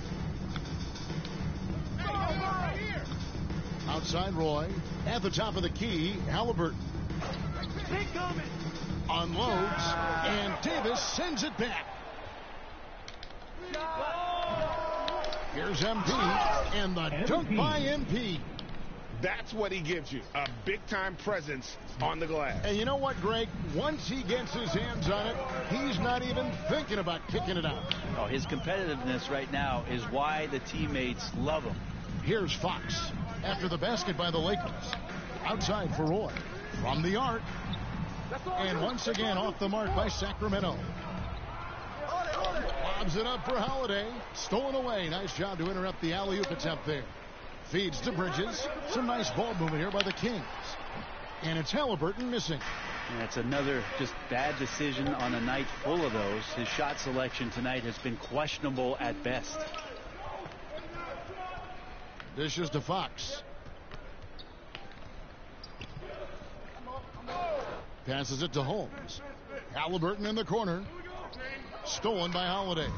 Outside Roy. At the top of the key, Halliburton. Unloads, and Davis sends it back. Here's MP, and the dunk by MP. That's what he gives you, a big-time presence on the glass. And you know what, Greg? Once he gets his hands on it, he's not even thinking about kicking it out. Oh, his competitiveness right now is why the teammates love him. Here's Fox after the basket by the Lakers. Outside for Roy. From the arc. And once again off the mark by Sacramento. Lobs it up for Holiday. Stolen away. Nice job to interrupt the alley-oop attempt there. Feeds to Bridges. Some nice ball movement here by the Kings. And it's Halliburton missing. And that's another just bad decision on a night full of those. His shot selection tonight has been questionable at best. Dishes to Fox. Passes it to Holmes. Halliburton in the corner. Stolen by Holiday.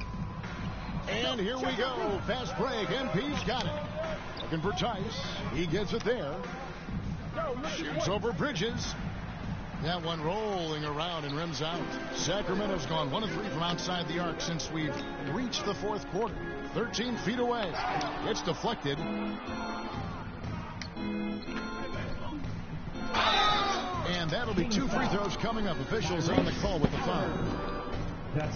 And here we go. Fast break. MP's got it. Looking for Tice. He gets it there. Shoots over Bridges. That one rolling around and rims out. Sacramento's gone 1 of 3 from outside the arc since we've reached the fourth quarter. 13 feet away. It's deflected. And that'll be 2 free throws coming up. Officials on the call with the foul.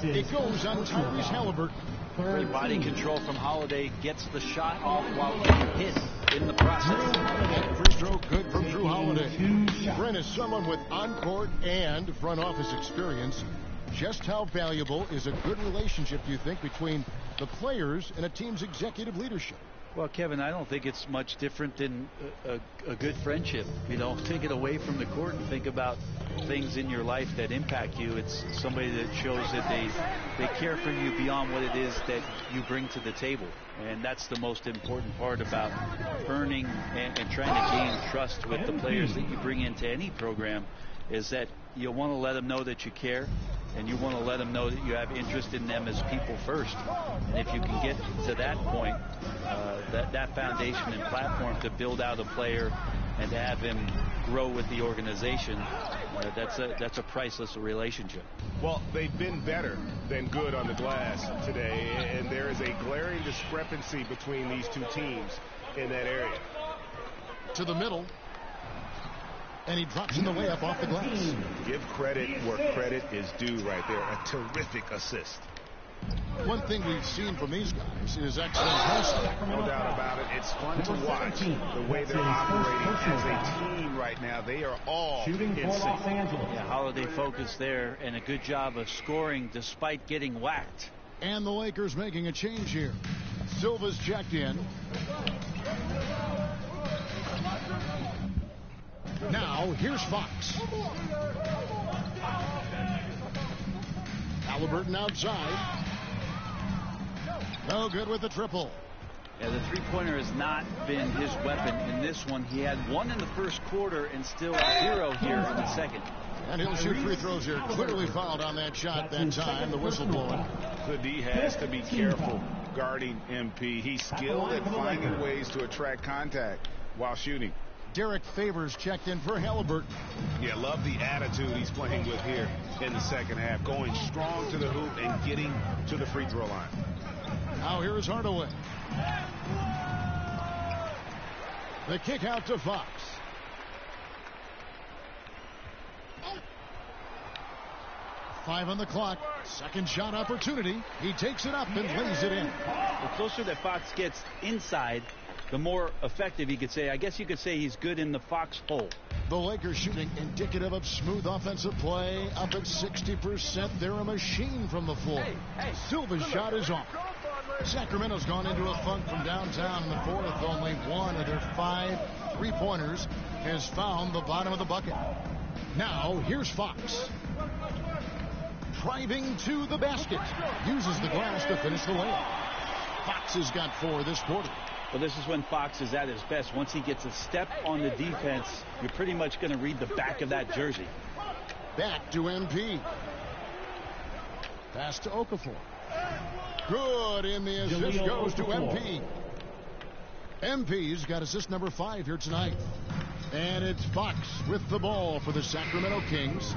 It goes on Tyrese Halliburton. Great body control from Holiday. Gets the shot off while getting hit in the process. And free throw good from Drew Holiday. Brent is someone with on-court and front office experience. Just how valuable is a good relationship, do you think, between the players and a team's executive leadership? Well, Kevin, I don't think it's much different than a good friendship. You know, take it away from the court and think about things in your life that impact you. It's somebody that shows that they care for you beyond what it is that you bring to the table. And that's the most important part about earning and trying to gain trust with the players that you bring into any program, is that you want to let them know that you care, and you want to let them know that you have interest in them as people first. And if you can get to that point, that foundation and platform to build out a player and to have him grow with the organization, that's a priceless relationship. Well, they've been better than good on the glass today, and there is a glaring discrepancy between these two teams in that area. To the middle. And he drops in the layup off the glass. Give credit where credit is due right there. A terrific assist. One thing we've seen from these guys is excellent passing. No doubt about it. It's fun to watch the way they're operating as a team right now. They are all in sync. Yeah, Holiday focus there, and a good job of scoring despite getting whacked. And the Lakers making a change here. Silva's checked in. Now, here's Fox. Halliburton outside. No good with the triple. Yeah, the three-pointer has not been his weapon in this one. He had one in the first quarter and still 0 here in the second. And he'll shoot free throws here. Clearly fouled on that shot that time. The whistle blowing. The D has to be careful guarding MP. He's skilled at finding ways to attract contact while shooting. Derek Favors checked in for Halliburton. Yeah, love the attitude he's playing with here in the second half. Going strong to the hoop and getting to the free throw line. Now here's Hardaway. The kick out to Fox. Five on the clock. Second shot opportunity. He takes it up and lays it in. The closer that Fox gets inside, the more effective he could say. I guess you could say he's good in the Fox hole. The Lakers shooting indicative of smooth offensive play. Up at 60%. They're a machine from the floor. Silva's shot is off. Sacramento's gone into a funk from downtown in the fourth. Only one of their 5 3-pointers has found the bottom of the bucket. Now, here's Fox. Driving to the basket. Uses the glass to finish the layup. Fox has got 4 this quarter. Well, this is when Fox is at his best. Once he gets a step on the defense, you're pretty much going to read the back of that jersey. Back to MP. Pass to Okafor. Good, and the assist goes to MP. MP's got assist number 5 here tonight. And it's Fox with the ball for the Sacramento Kings.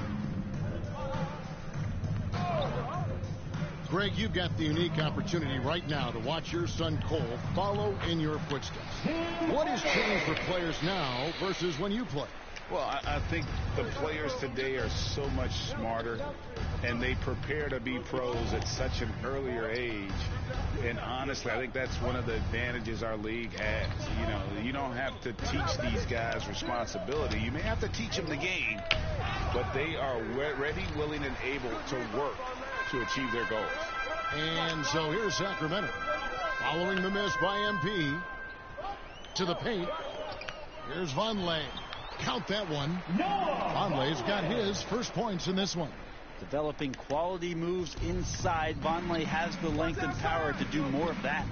Greg, you've got the unique opportunity right now to watch your son Cole follow in your footsteps. What has changed for players now versus when you played? Well, I think the players today are so much smarter, and they prepare to be pros at such an earlier age. And honestly, I think that's one of the advantages our league has. You know, you don't have to teach these guys responsibility. You may have to teach them the game, but they are ready, willing, and able to work to achieve their goals. And so here's Sacramento. Following the miss by MP. To the paint. Here's Vonleh. Count that one. Vonleh's got his first points in this one. Developing quality moves inside. Vonleh has the length and power to do more of that.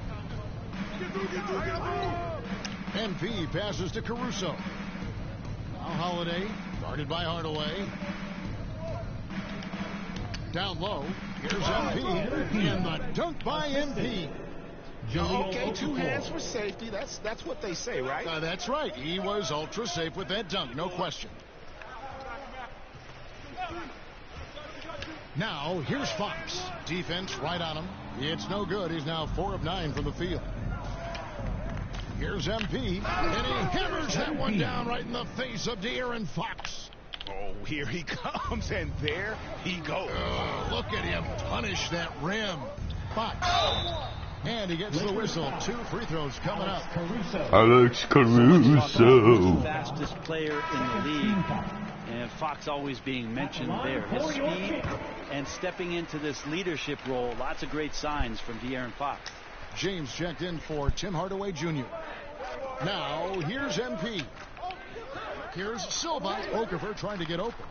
MP passes to Caruso. Now Holiday, guarded by Hardaway. Down low. Here's MP. And the dunk by MP. Okay, 2 hands for safety. That's what they say, right? That's right. He was ultra safe with that dunk, no question. Now, here's Fox. Defense right on him. It's no good. He's now 4 of 9 from the field. Here's MP. And he hammers that one down right in the face of De'Aaron Fox. Oh, here he comes, and there he goes. Look at him punish that rim. Fox. And he gets the whistle. 2 free throws coming up. Alex Caruso. The fastest player in the league. And Fox always being mentioned there. His speed and stepping into this leadership role. Lots of great signs from De'Aaron Fox. James checked in for Tim Hardaway Jr. Now, here's MP. Here's Silva. Okafor trying to get open.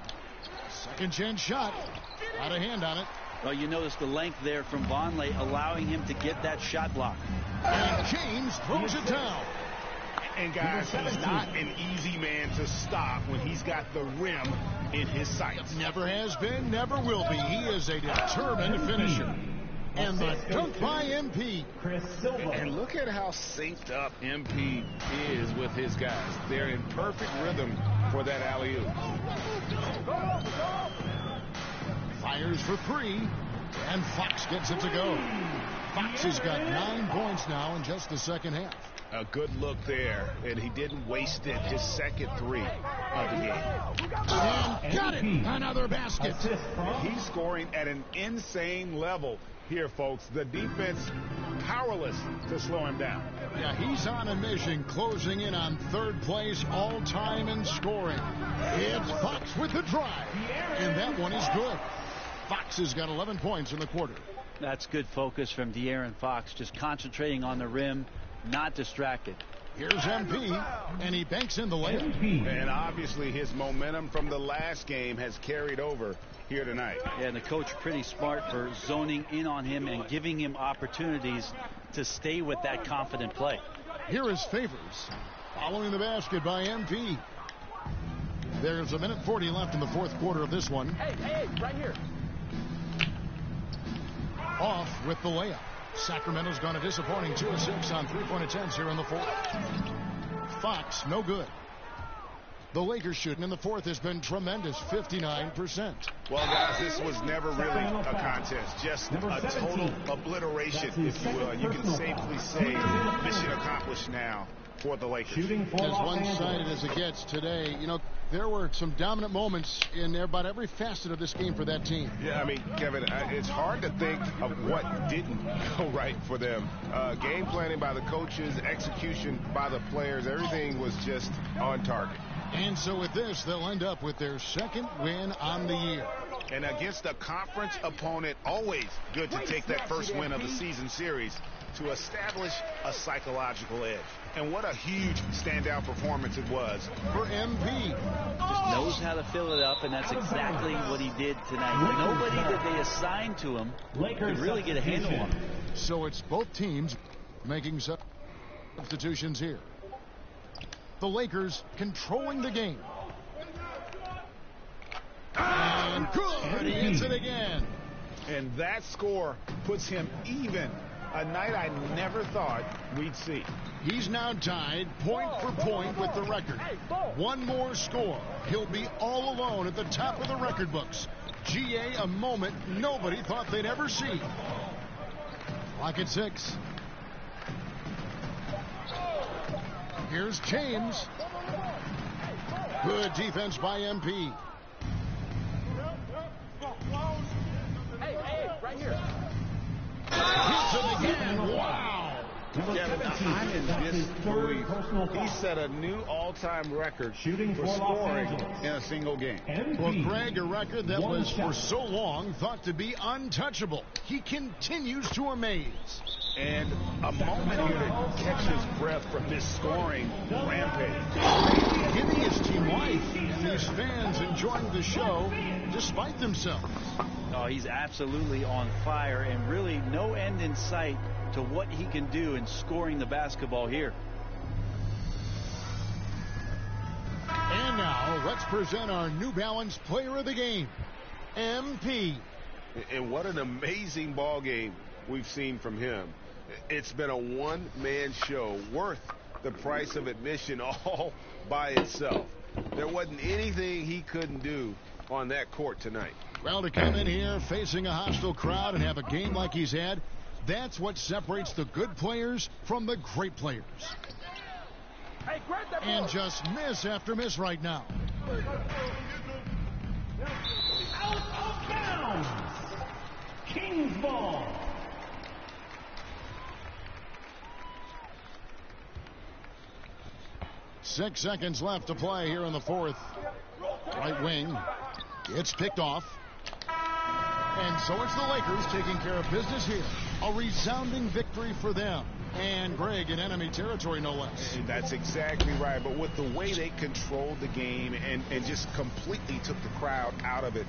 Second chance shot. Got a hand on it. Well, you notice the length there from Vonleh, allowing him to get that shot block. And James throws it down. And guys, he's not an easy man to stop when he's got the rim in his sights. Never has been, never will be. He is a determined finisher. And the dunk by MP. And look at how synced up MP is with his guys. They're in perfect rhythm for that alley-oop. Fires for three, and Fox gets it to go. Fox has got 9 points now in just the second half. A good look there, and he didn't waste it. His second three of the game. And got it! Another basket. He's scoring at an insane level here, folks. The defense powerless to slow him down. Yeah, he's on a mission, closing in on third place all-time in scoring. It's Fox with the drive, and that one is good. Fox has got 11 points in the quarter. That's good focus from De'Aaron Fox, just concentrating on the rim, not distracted. Here's MP, and he banks in the layup. And obviously his momentum from the last game has carried over here tonight. Yeah, and the coach pretty smart for zoning in on him and giving him opportunities to stay with that confident play. Here is Favors, following the basket by MP. There's 1:40 left in the fourth quarter of this one. Hey, right here. Off with the layup. Sacramento's gone a disappointing 2 of 6 on 3-point attempts here in the fourth. Fox, no good. The Lakers shooting in the fourth has been tremendous, 59%. Well, guys, this was never really a contest, just a total obliteration, if you will. You can safely say mission accomplished now for the Lakers. As one-sided as it gets today, you know, there were some dominant moments in about every facet of this game for that team. Yeah, I mean, Kevin, it's hard to think of what didn't go right for them. Game planning by the coaches, execution by the players, everything was just on target. And so with this, they'll end up with their second win on the year. And against a conference opponent, always good to take that first win of the season series to establish a psychological edge. And what a huge standout performance it was for MP. Just knows how to fill it up, and that's exactly what he did tonight. Nobody that they assigned to him could really get a handle on him. So it's both teams making substitutions here. The Lakers controlling the game. And good, he hits it again. And that score puts him even. A night I never thought we'd see. He's now tied point for point with the record. One more score. He'll be all alone at the top of the record books. GA, a moment nobody thought they'd ever see. Clock at 6. Here's James. Good defense by MP. Hey, right here. Hits it again. Wow. Kevin, I'm in disbelief. He set a new all-time record for scoring in a single game. Well, Greg, a record that was for so long thought to be untouchable. He continues to amaze. And a moment here to catch his breath from this scoring rampage. Giving his team life, and these fans enjoying the show despite themselves. Oh, he's absolutely on fire, and really no end in sight to what he can do in scoring the basketball here. And now let's present our New Balance player of the game, MP. And what an amazing ball game we've seen from him. It's been a one-man show worth the price of admission all by itself. There wasn't anything he couldn't do on that court tonight. Well, to come in here facing a hostile crowd and have a game like he's had, that's what separates the good players from the great players. Hey, grab that and just miss after miss right now. Out of bounds. Kings ball. Six seconds left to play here in the fourth. Right wing. It's picked off. And so it's the Lakers taking care of business here. A resounding victory for them. And Greg in enemy territory, no less. That's exactly right. But with the way they controlled the game and just completely took the crowd out of it,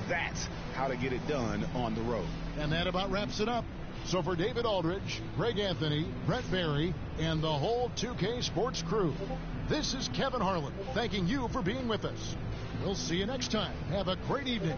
that's how to get it done on the road. And that about wraps it up. So for David Aldridge, Greg Anthony, Brett Barry, and the whole 2K Sports crew, this is Kevin Harlan thanking you for being with us. We'll see you next time. Have a great evening.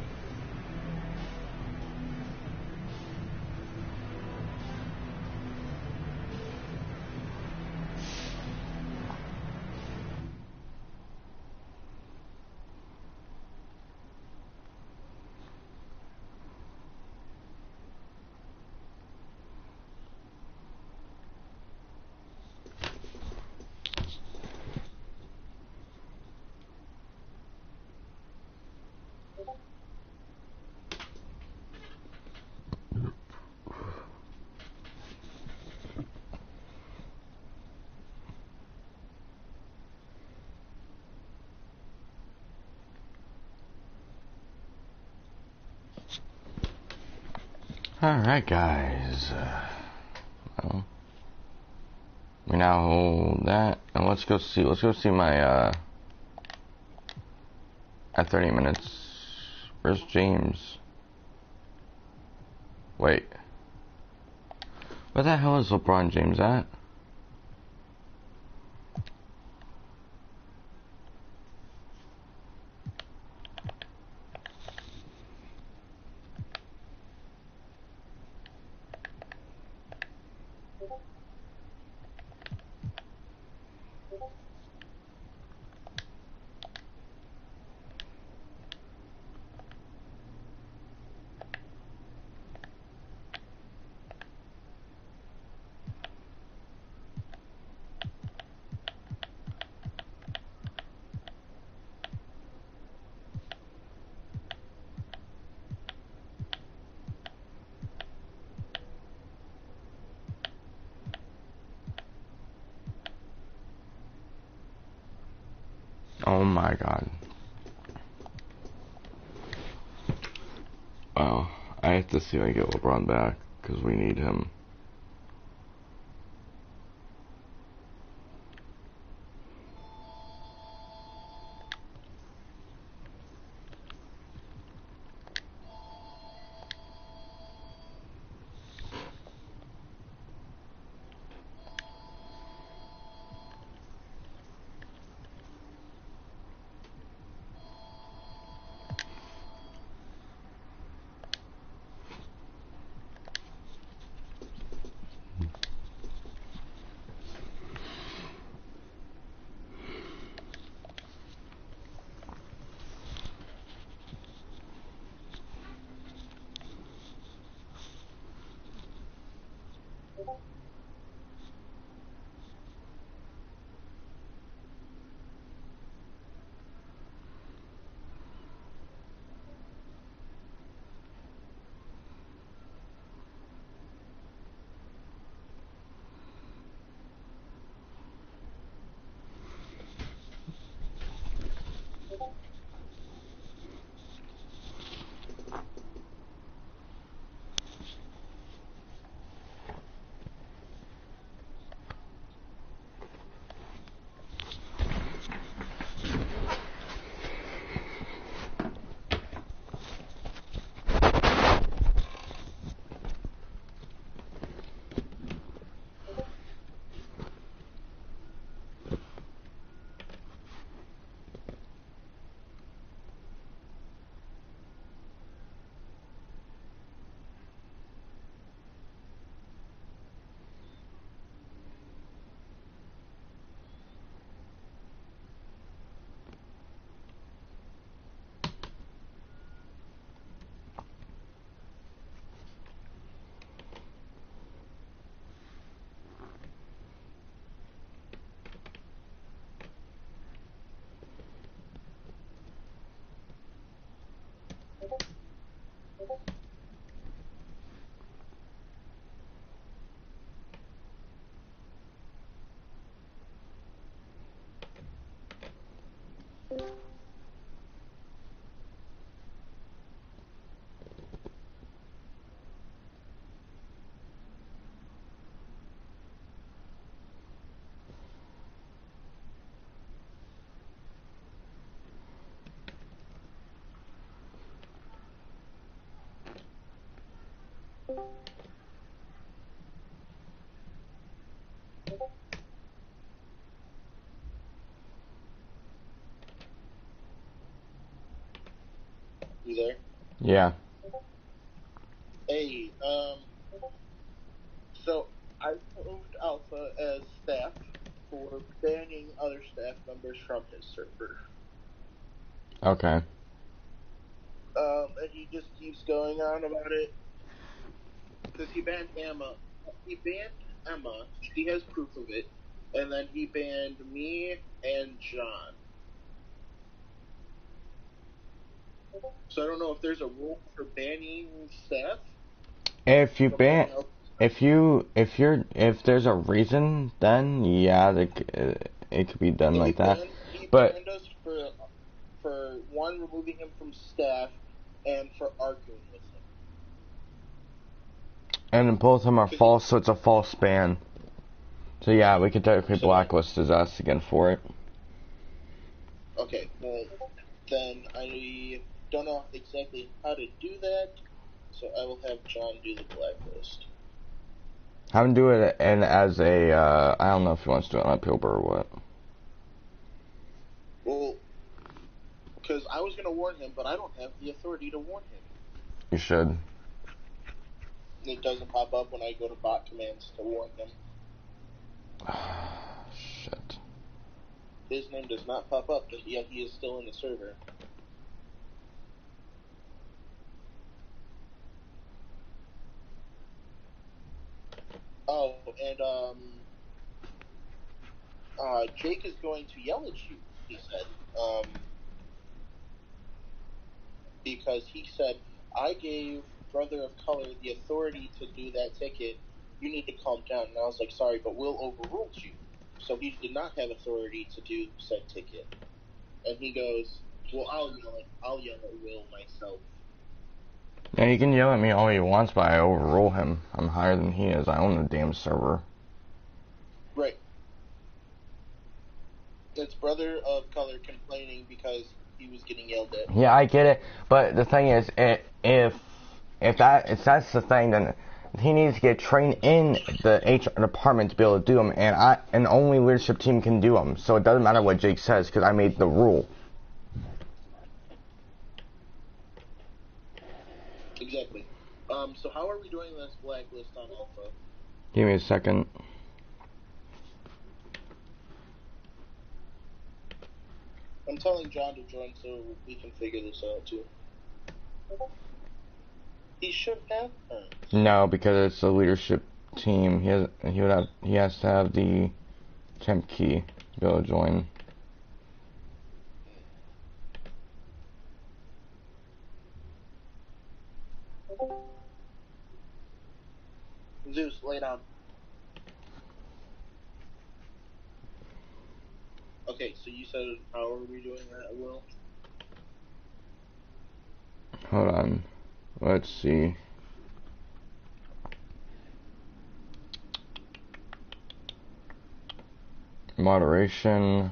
Alright, guys. Well, we now hold that, and let's go see my at 30 minutes. Where's James? Wait. Where the hell is LeBron James at? Oh my god. Wow. I have to see if I get LeBron back, because we need him. You there? Yeah. Hey, so I moved Alpha as staff for banning other staff members from his server. Okay. And he just keeps going on about it. Because he banned Emma. He banned Emma. She has proof of it. And then he banned me and John. So I don't know if there's a rule for banning staff. If you ban, if there's a reason, then yeah, it could be done like that. He But banned us for one, removing him from staff, and for arguing with him. and both of them are false, so it's a false ban. So yeah, we could technically blacklist his ass again for it. Okay, well, then I don't know exactly how to do that, so I will have John do the blacklist. Have him do it and as a, I don't know if he wants to do it on appeal or what. Well, because I was going to warn him, but I don't have the authority to warn him. You should. It doesn't pop up when I go to bot commands to warn him. Shit. His name does not pop up, yet he is still in the server. Oh, and Jake is going to yell at you, he said. Because he said, I gave Brother of Color the authority to do that ticket. You need to calm down. And I was like, sorry, but Will overruled you. So he did not have authority to do said ticket. And he goes, well, I'll yell at Will myself. Yeah, he can yell at me all he wants, but I overrule him. I'm higher than he is. I own the damn server. Right. It's Brother of Color complaining because he was getting yelled at. Yeah, I get it, but the thing is, if that's the thing, then he needs to get trained in the HR department to be able to do them, and only leadership team can do them. So it doesn't matter what Jake says because I made the rule. Exactly. So how are we doing this blacklist on Alpha? Give me a second. I'm telling John to join so we can figure this out too. He should have her. No, because it's a leadership team. He has to have the temp key to be able to join. Zeus, lay down. Okay, so you said, how are we doing that, Will? Hold on. Let's see. Moderation.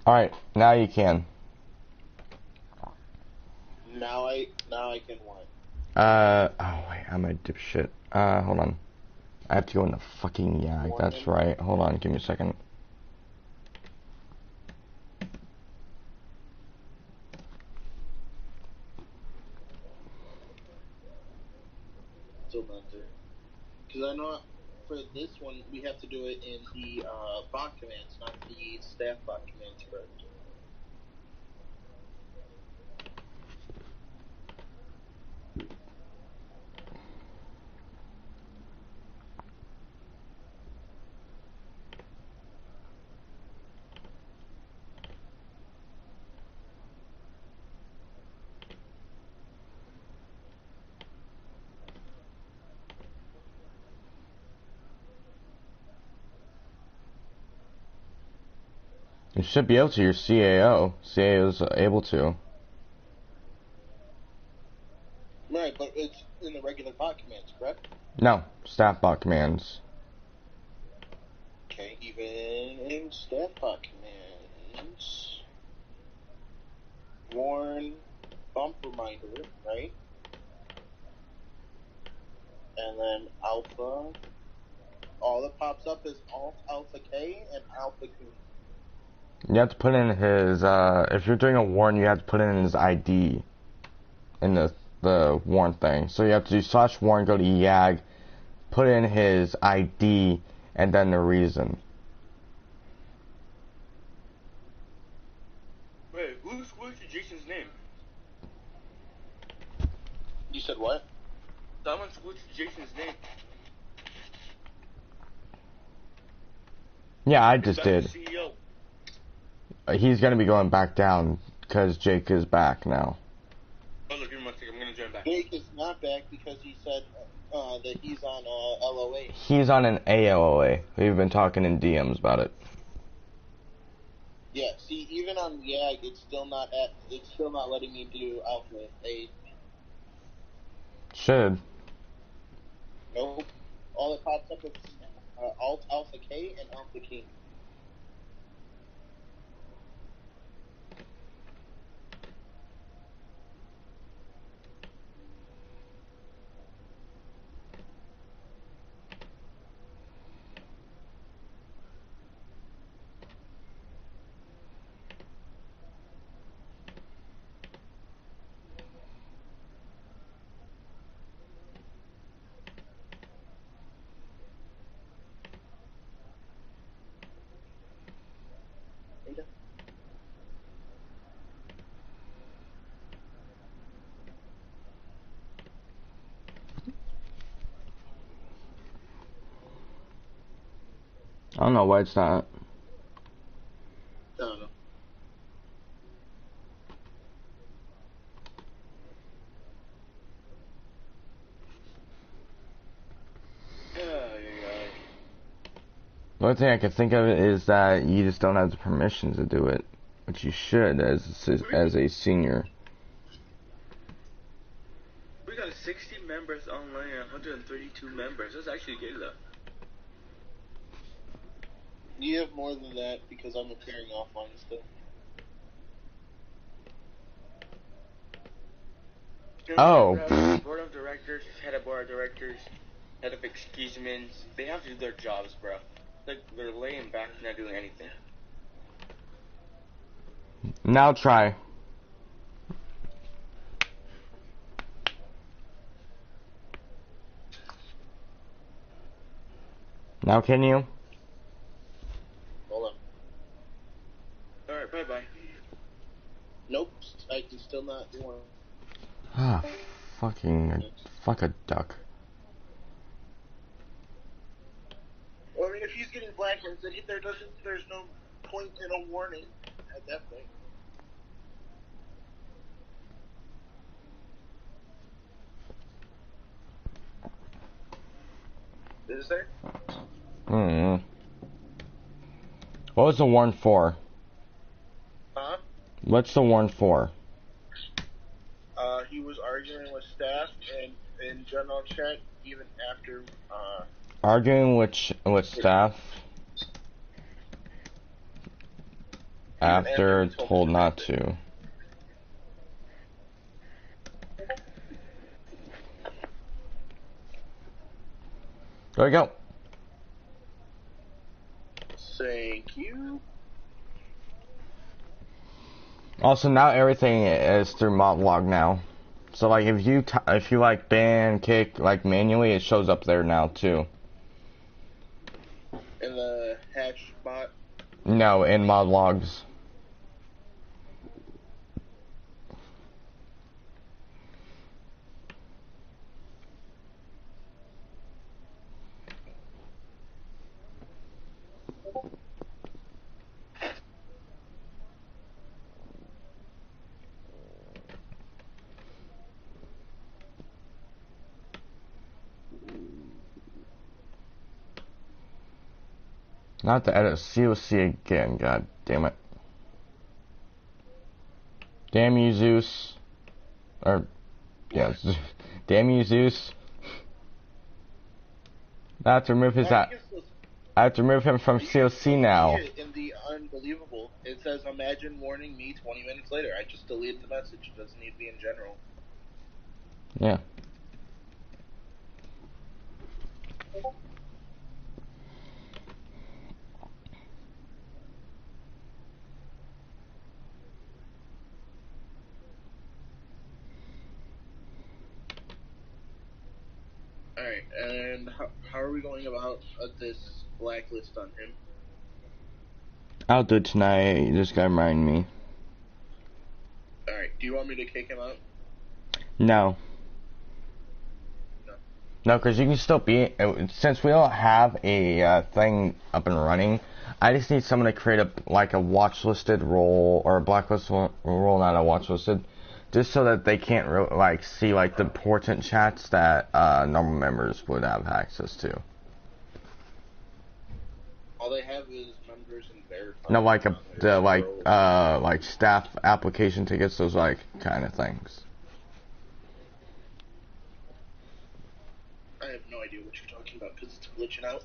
Alright, now you can. Now I can what? Oh wait, I'm a dipshit. Hold on. I have to go in the fucking YAG, that's right. Hold on, give me a second. Still not there. Because I know for this one, we have to do it in the bot commands, not the staff bot commands, correct? You should be able to. Your CAO. CAO is able to. Right, but it's in the regular bot commands, correct? No, staff bot commands. Okay, even in staff bot commands, warn, bump reminder, right? And then alpha. All that pops up is alt alpha K and alpha Q. You have to put in his, if you're doing a warn, you have to put in his ID in the warn thing. So you have to do /warn, go to YAG, put in his ID, and then the reason. Wait, who's Jason's name? You said what? Someone switched Jason's name. Yeah, I just did. CEO. He's gonna be going back down because Jake is back now. Oh, look, give me one second. I'm gonna join back. Jake is not back because he said that he's on LOA. He's on an ALOA. We've been talking in DMs about it. Yeah, see, even on YAG, it's still not letting me do alpha A. Should. Nope. All that pops up is alt alpha K and alpha King. I don't know why it's not. I don't know. The only thing I can think of is that you just don't have the permissions to do it, which you should as a senior. We got 60 members online and 132 members. That's actually good though. You have more than that because I'm appearing offline still. Oh. Board of directors, head of board of directors, head of excusements. They have to do their jobs, bro. Like they're laying back, not doing anything. Now try. Now can you? Hold on. Alright, bye bye. Nope, I can still not do one. Ah, fuck a duck. Well, I mean, if he's getting blacklisted, there's no point in a warning at that point. Is there? What was the warrant for? Huh? What's the warrant for? He was arguing with staff and in general chat even after. Arguing with staff after told not to. There we go. Thank you. Also, now everything is through motlog now. So like if you like ban, kick like manually, it shows up there now too. the hatch bot? No, in mod logs. Not to edit COC again, god damn it. Damn you, Zeus. Or, yeah, damn you, Zeus. I have to remove his I have to remove him from COC now. In the unbelievable, it says, imagine warning me 20 minutes later. I just deleted the message. It doesn't need to be in general. Yeah. Alright, and how are we going about this blacklist on him? I'll do it tonight. You just gotta remind me. Alright, do you want me to kick him out? No. No, because you can still be... Since we don't have a thing up and running, I just need someone to create a watch-listed role, or a blacklist role, not a watch-listed, just so that they can't see the important chats that normal members would have access to. All they have is members and verified. No, staff application tickets, those kind of things. I have no idea what you're talking about because it's glitching out.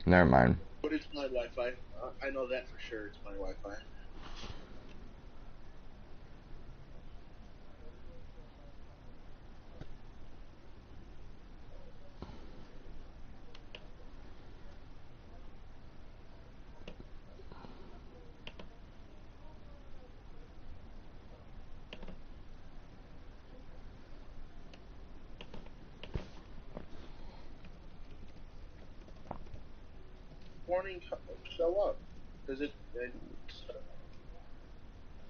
Never mind. But it's my Wi-Fi. I know that for sure. It's my Wi-Fi. Warning show up. Does it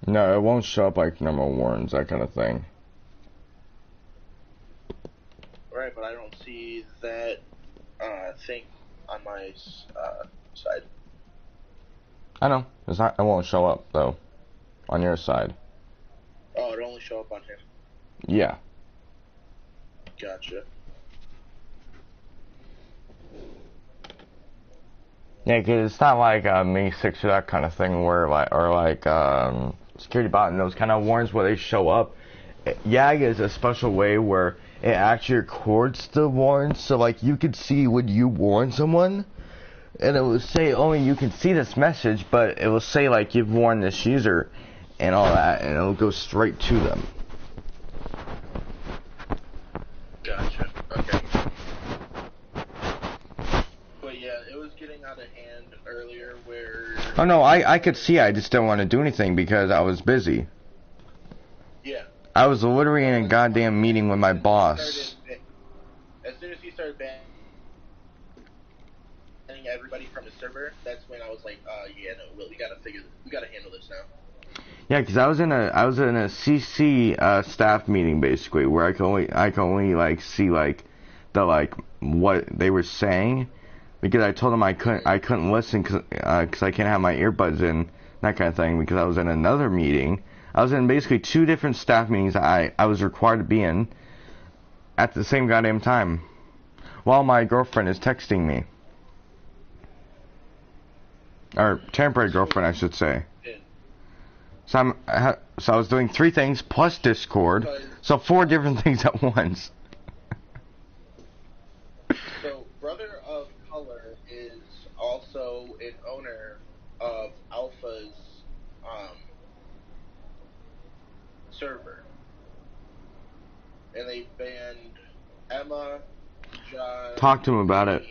No, it won't show up like normal warns, that kind of thing. Right, but I don't see that thing on my side. I know. It won't show up though on your side. Oh, it only show up on him. Yeah. Gotcha. Yeah, cause it's not like Me 6 or that kind of thing where Security Bot and those kind of warns where they show up. YAG is a special way where it actually records the warns, so you could see when you warn someone, and it will say only you can see this message, but it will say you've warned this user and all that, and it'll go straight to them. Gotcha. Okay. But yeah, it was getting out of hand earlier where... Oh no, I could see, I just didn't want to do anything because I was busy. Yeah. I was literally in a goddamn meeting with my boss. As soon as he started banning everybody from his server, that's when I was like, yeah, no, we gotta handle this now. Yeah, because I was in a CC staff meeting basically where I can only see the what they were saying, because I told them I couldn't listen because I can't have my earbuds in, that kind of thing, because I was in another meeting. I was in basically 2 different staff meetings I was required to be in at the same goddamn time while my girlfriend is texting me. Or temporary girlfriend, I should say. So I was doing 3 things plus Discord, so 4 different things at once. So, Brother of Color is also an owner of Alpha's server. And they banned Emma, John... Talk to him about it.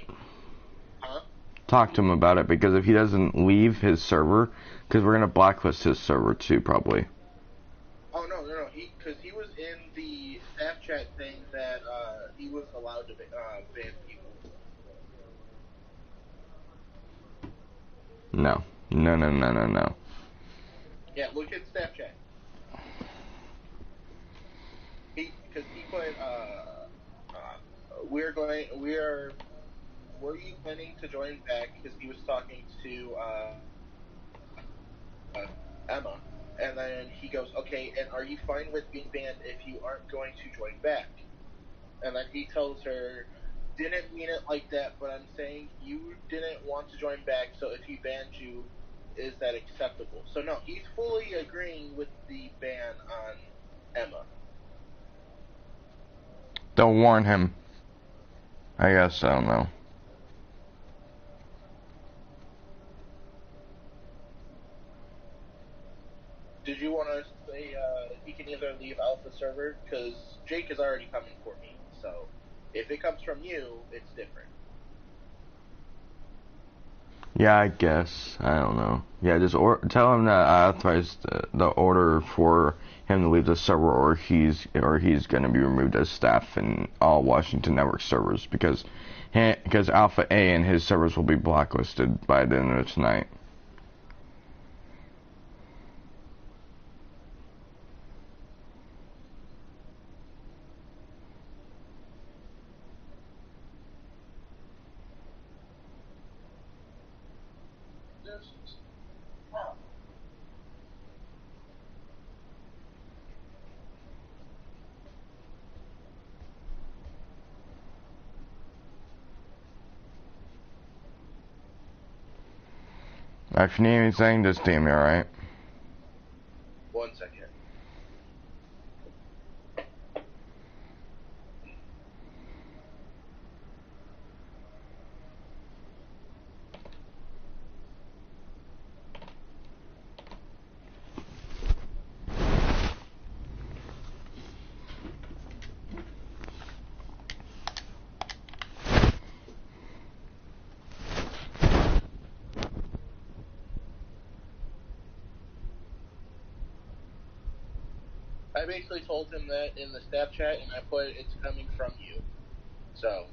Huh? Talk to him about it, because if he doesn't leave his server, because we're going to blacklist his server too, probably. Oh, no, because he was in the staff chat saying that he was allowed to ban people. No. No, no, no, no, no. Yeah, look at Snapchat. Because he put, were you planning to join back? Because he was talking to, Emma. And then he goes, okay, and are you fine with being banned if you aren't going to join back? And then he tells her, didn't mean it like that, but I'm saying you didn't want to join back, so if he banned you, is that acceptable? So no, he's fully agreeing with the ban on Emma. They'll warn him. I guess, I don't know. Did you want to say he can either leave out the server? Because Jake is already coming for me, so if it comes from you, it's different. Yeah, I guess. I don't know. Yeah, just tell him that I authorized the order for him to leave the server, or he's going to be removed as staff in all Washington Network servers because Alpha A and his servers will be blacklisted by the end of tonight. If you need anything, just DM me, alright? 1 second. I basically told him that in the Snapchat, and I put it's coming from you. So.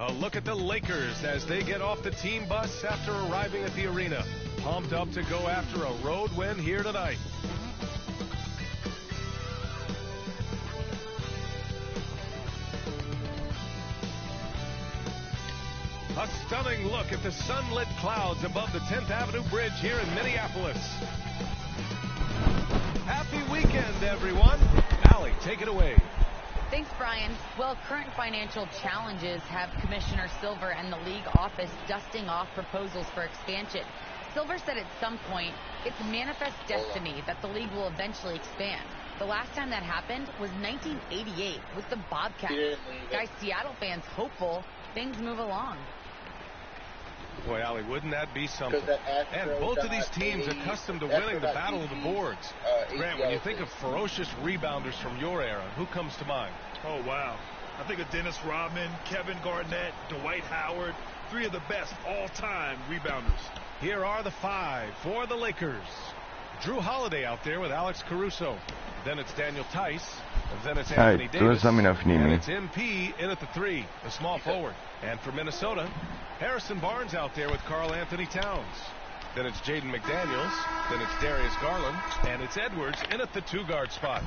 A look at the Lakers as they get off the team bus after arriving at the arena. Pumped up to go after a road win here tonight. A stunning look at the sunlit clouds above the 10th Avenue Bridge here in Minneapolis. Happy weekend, everyone. Allie, take it away. Thanks, Brian. Well, current financial challenges have Commissioner Silver and the league office dusting off proposals for expansion. Silver said at some point, it's manifest destiny that the league will eventually expand. The last time that happened was 1988 with the Bobcats. Guys, Seattle fans hopeful things move along. Boy, Allie, wouldn't that be something? And both of these teams accustomed to winning the battle of the boards. Grant, when you think of ferocious rebounders from your era, who comes to mind? Oh, wow. I think of Dennis Rodman, Kevin Garnett, Dwight Howard, three of the best all-time rebounders. Here are the five for the Lakers. Drew Holiday out there with Alex Caruso. Then it's Daniel Tice. And then it's Anthony Davis. Let me know if you need me. And it's MP in at the three, the small forward. And for Minnesota, Harrison Barnes out there with Karl Anthony Towns. Then it's Jaden McDaniels. Then it's Darius Garland. And it's Edwards in at the two-guard spot.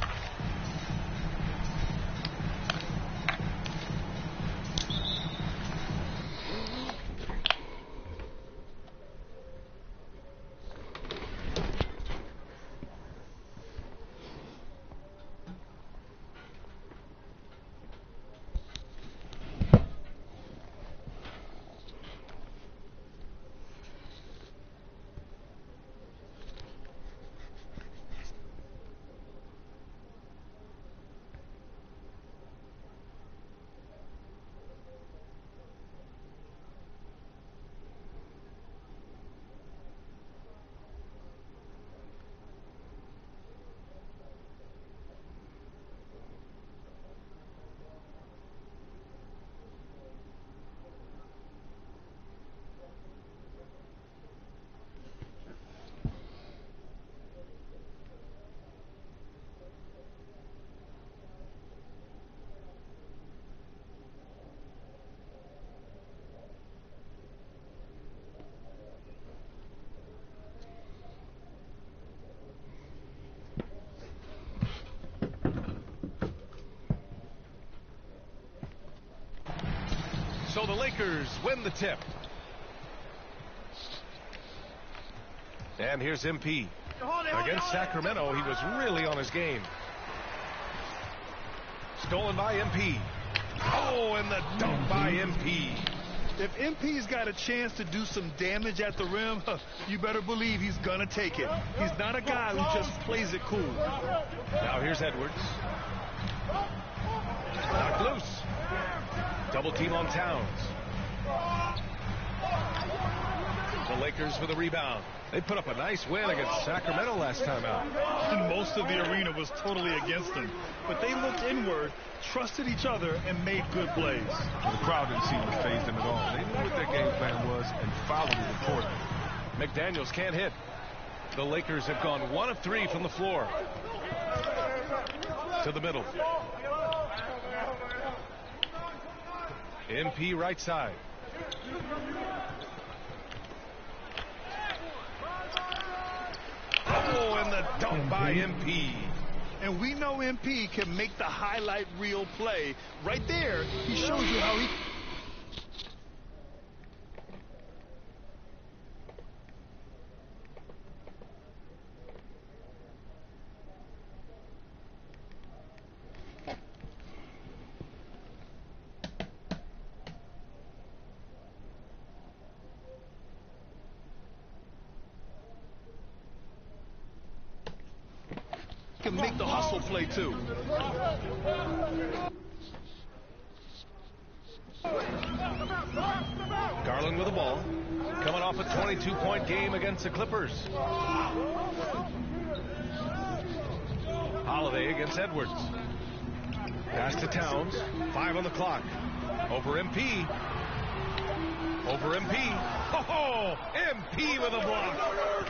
So the Lakers win the tip. And here's MP. Against Sacramento, he was really on his game. Stolen by MP. Oh, and the dunk by MP. If MP's got a chance to do some damage at the rim, you better believe he's gonna take it. He's not a guy who just plays it cool. Now here's Edwards. Knocked loose. Double team on Towns. The Lakers for the rebound. They put up a nice win against Sacramento last time out. And most of the arena was totally against them. But they looked inward, trusted each other, and made good plays. The crowd didn't seem to faze them at all. They knew what their game plan was and followed it accordingly. McDaniels can't hit. The Lakers have gone 1 of 3 from the floor. To the middle. MP right side. Oh, and the dunk by MP. And we know MP can make the highlight reel play. Right there, he shows you how he... can make the hustle play too. Garland with the ball. Coming off a 22-point game against the Clippers. Holiday against Edwards. Pass to Towns. 5 on the clock. Over MP. Over MP. Oh, MP with a block.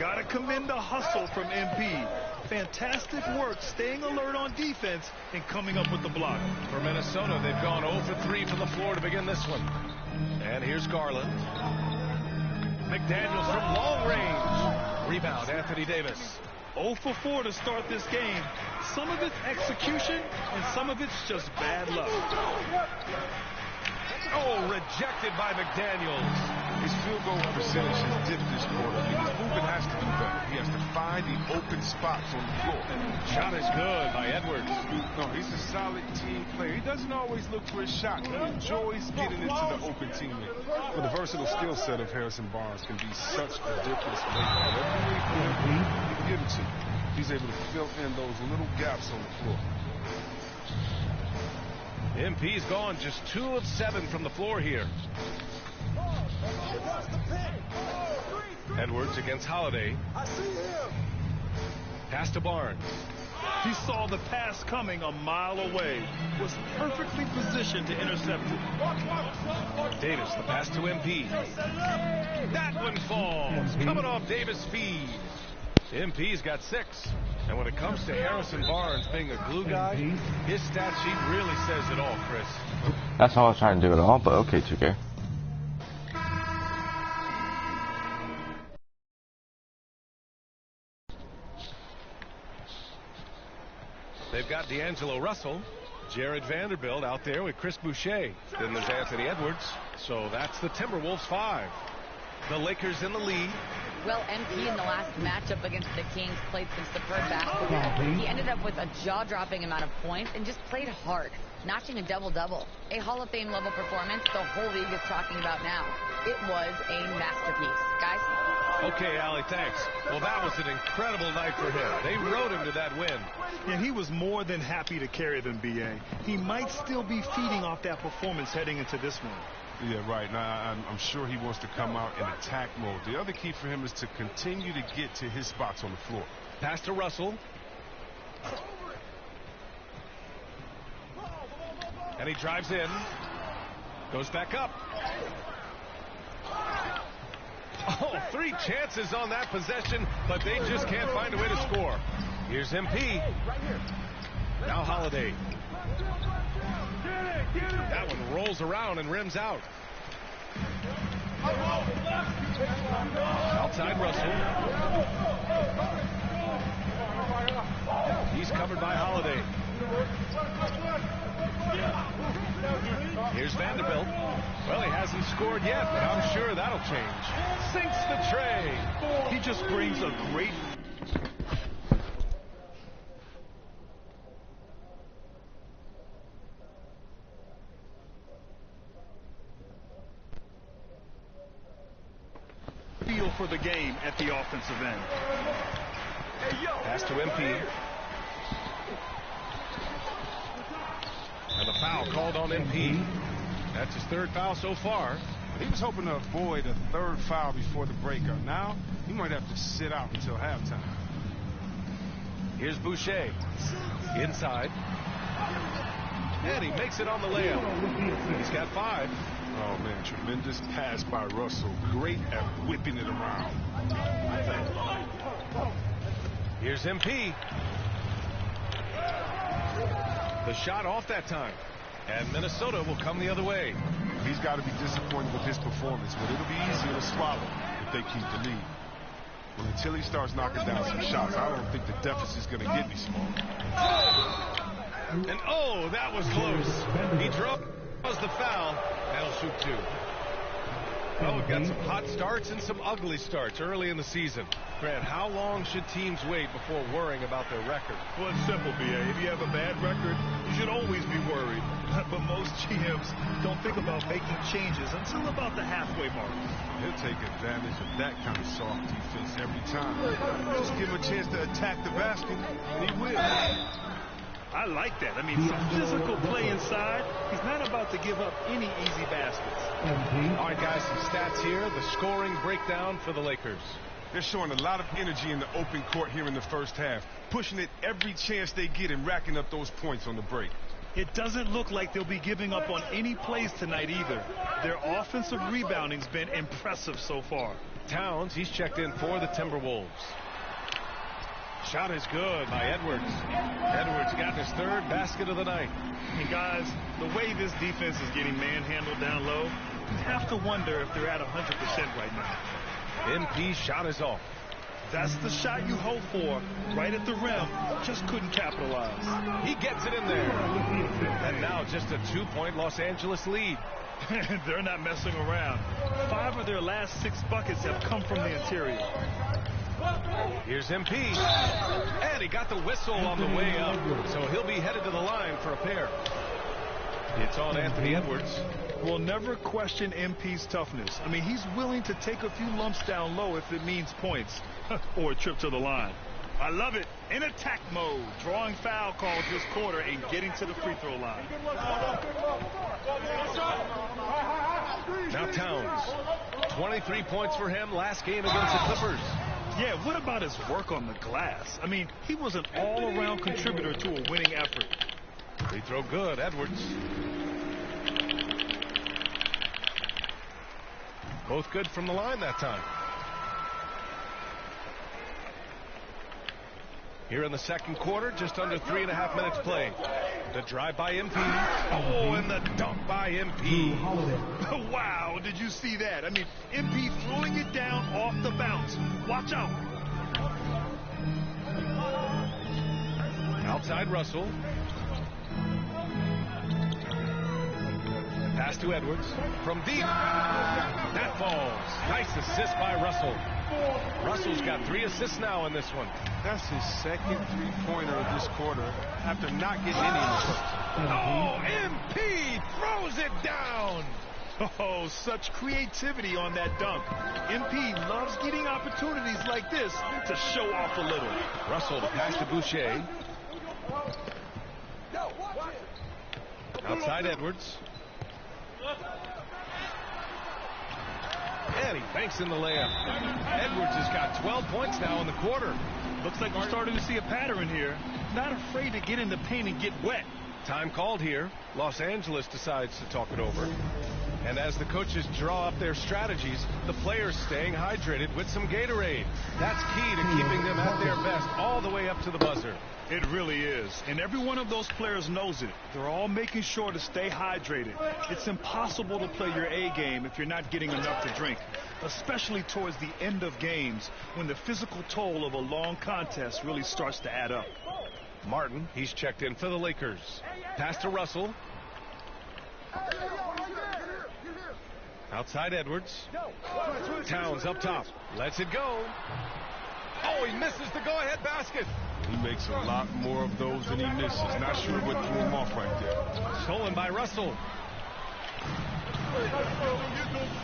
Gotta commend the hustle from MP. Fantastic work staying alert on defense and coming up with the block. For Minnesota, they've gone 0 for 3 from the floor to begin this one. And here's Garland. McDaniels from long range. Rebound, Anthony Davis. 0 for 4 to start this game. Some of it's execution, and some of it's just bad luck. Oh, rejected by McDaniels. His field goal percentage has dipped this quarter. I mean, his movement has to do better. He has to find the open spots on the floor. Shot is good by Edwards. No, he's a solid team player. He doesn't always look for his shot. He enjoys getting into the open teammate. But the versatile skill set of Harrison Barnes can be such a difference maker. Every way for him, he can get it to you. He's able to fill in those little gaps on the floor. MP's gone just 2 of 7 from the floor here. Edwards against Holiday. Pass to Barnes. He saw the pass coming a mile away. Was perfectly positioned to intercept it. Davis, the pass to MP. That one falls. Coming off Davis' feed. MP's got 6. And when it comes to Harrison Barnes being a glue guy, his stat sheet really says it all, Chris. That's how I was trying to do it all, but okay, 2K. They've got D'Angelo Russell, Jared Vanderbilt out there with Chris Boucher. Then there's Anthony Edwards. So that's the Timberwolves 5. The Lakers in the lead. Well, MP in the last matchup against the Kings played some superb basketball. He ended up with a jaw-dropping amount of points and just played hard, notching a double-double. A Hall of Fame level performance the whole league is talking about now. It was a masterpiece. Guys? Okay, Allie, thanks. Well, that was an incredible night for him. They rode him to that win. And he was more than happy to carry them, B.A. He might still be feeding off that performance heading into this one. Yeah, right. Now, I'm sure he wants to come out in attack mode. The other key for him is to continue to get to his spots on the floor. Pass to Russell. And he drives in. Goes back up. Oh, 3 chances on that possession, but they just can't find a way to score. Here's MP. Now Holiday. That one rolls around and rims out. Outside Russell. He's covered by Holiday. Here's Vanderbilt. Well, he hasn't scored yet, but I'm sure that'll change. Sinks the tray. He just brings a great feel for the game at the offensive end. Pass to MP. And a foul called on MP. That's his third foul so far. He was hoping to avoid a third foul before the breakup. Now, he might have to sit out until halftime. Here's Boucher. Inside. And he makes it on the layup. He's got 5. Oh, man, tremendous pass by Russell. Great at whipping it around. Here's MP. The shot off that time. And Minnesota will come the other way. He's got to be disappointed with his performance, but it'll be easier to swallow if they keep the lead. And until he starts knocking down some shots, I don't think the deficit's going to get any smaller. And oh, that was close. He draws the foul. That'll shoot 2. Oh, we've got some hot starts and some ugly starts early in the season. Grant, how long should teams wait before worrying about their record? Well, it's simple, B.A. If you have a bad record, you should always be worried. But most GMs don't think about making changes until about the halfway mark. He'll take advantage of that kind of soft defense every time. Just give him a chance to attack the basket, and he will. I like that. I mean, some physical play inside. He's not about to give up any easy baskets. All right, guys, some stats here. The scoring breakdown for the Lakers. They're showing a lot of energy in the open court here in the first half, pushing it every chance they get and racking up those points on the break. It doesn't look like they'll be giving up on any plays tonight either. Their offensive rebounding's been impressive so far. Towns, he's checked in for the Timberwolves. Shot is good by Edwards. Edwards got his 3rd basket of the night. And guys, the way this defense is getting manhandled down low, you have to wonder if they're at 100% right now. MP's shot is off. That's the shot you hope for, right at the rim. Just couldn't capitalize. He gets it in there. And now just a 2-point Los Angeles lead. They're not messing around. 5 of their last 6 buckets have come from the interior. Here's MP. And he got the whistle on the way up. So he'll be headed to the line for a pair. It's on Anthony Edwards. We'll never question MP's toughness. I mean, he's willing to take a few lumps down low if it means points or a trip to the line. I love it. In attack mode, drawing foul calls this quarter and getting to the free throw line. Now Towns. 23 points for him last game against the Clippers. Yeah, what about his work on the glass? I mean, he was an all-around contributor to a winning effort. Free throw good, Edwards. Both good from the line that time. Here in the second quarter, just under 3.5 minutes played. The drive by MP. Oh, and the dunk by MP. Wow, did you see that? I mean, MP throwing it down off the bounce. Watch out. Outside Russell. Pass to Edwards. From deep. That falls. Nice assist by Russell. Russell's got 3 assists now in this one. That's his second 3-pointer of this quarter after not getting any in the first. Oh, MP throws it down. Oh, such creativity on that dunk. MP loves getting opportunities like this to show off a little. Russell to pass to Boucher. Outside Edwards. And he banks in the layup. Edwards has got 12 points now in the quarter. Looks like we're starting to see a pattern here. Not afraid to get in the paint and get wet. Time called here. Los Angeles decides to talk it over. And as the coaches draw up their strategies, the players staying hydrated with some Gatorade. That's key to keeping them at their best all the way up to the buzzer. It really is. And every one of those players knows it. They're all making sure to stay hydrated. It's impossible to play your A game if you're not getting enough to drink, especially towards the end of games when the physical toll of a long contest really starts to add up. Martin, he's checked in for the Lakers. Pass to Russell. Outside Edwards. Towns up top. Lets it go. Oh, he misses the go-ahead basket. He makes a lot more of those than he misses. Not sure what threw him off right there. Stolen by Russell.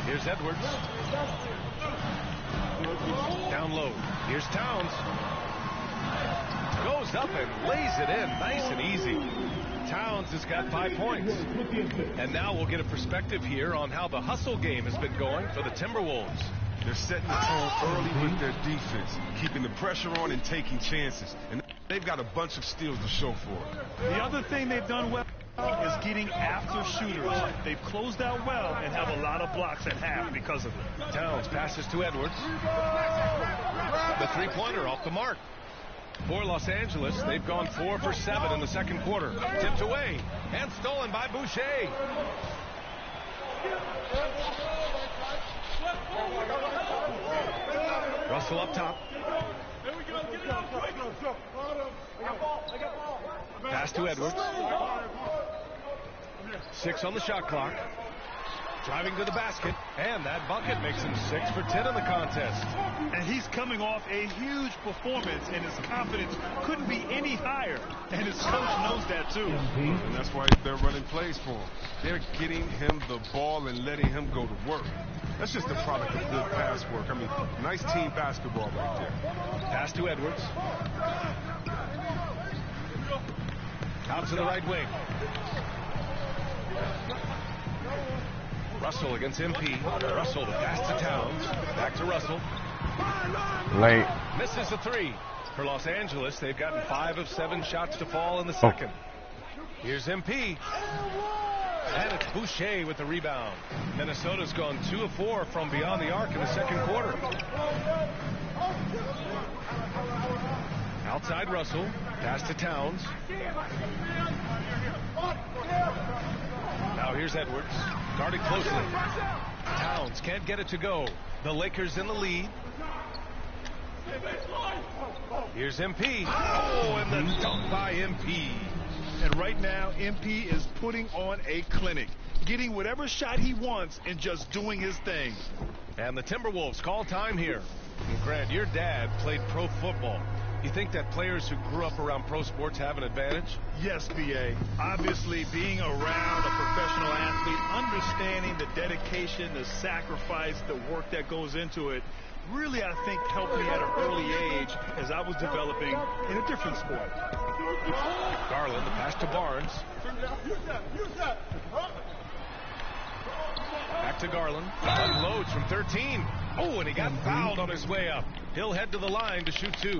Here's Edwards. Down low. Here's Towns. Goes up and lays it in nice and easy. Towns has got 5 points. And now we'll get a perspective here on how the hustle game has been going for the Timberwolves. They're setting the tone early with their defense, keeping the pressure on and taking chances. And they've got a bunch of steals to show for it. The other thing they've done well is getting after shooters. They've closed out well and have a lot of blocks at half because of it. Towns passes to Edwards. The three-pointer off the mark. For Los Angeles, they've gone 4 for 7 in the second quarter. Tipped away and stolen by Boucher. Russell up top. Pass to Edwards. 6 on the shot clock. Driving to the basket, and that bucket makes him 6 for 10 in the contest. And he's coming off a huge performance, and his confidence couldn't be any higher. And his coach knows that, too. And that's why they're running plays for him. They're getting him the ball and letting him go to work. That's just a product of good pass work. I mean, nice team basketball right there. Pass to Edwards. Out to the right wing. Russell against MP. Russell to pass to Towns. Back to Russell. Late. Misses the 3. For Los Angeles, they've gotten 5 of 7 shots to fall in the second. Here's MP. And it's Boucher with the rebound. Minnesota's gone 2 of 4 from beyond the arc in the second quarter. Outside Russell. Pass to Towns. Now here's Edwards. Guarded closely. Towns can't get it to go. The Lakers in the lead. Here's MP. Oh, and the dunk by MP. And right now, MP is putting on a clinic, getting whatever shot he wants and just doing his thing. And the Timberwolves call time here. And Grant, your dad played pro football. You think that players who grew up around pro sports have an advantage? Yes, B.A. Obviously, being around a professional athlete, understanding the dedication, the sacrifice, the work that goes into it, really, I think, helped me at an early age as I was developing in a different sport. Garland, the pass to Barnes. Back to Garland. Unloads from 13. Oh, and he got fouled on his way up. He'll head to the line to shoot 2.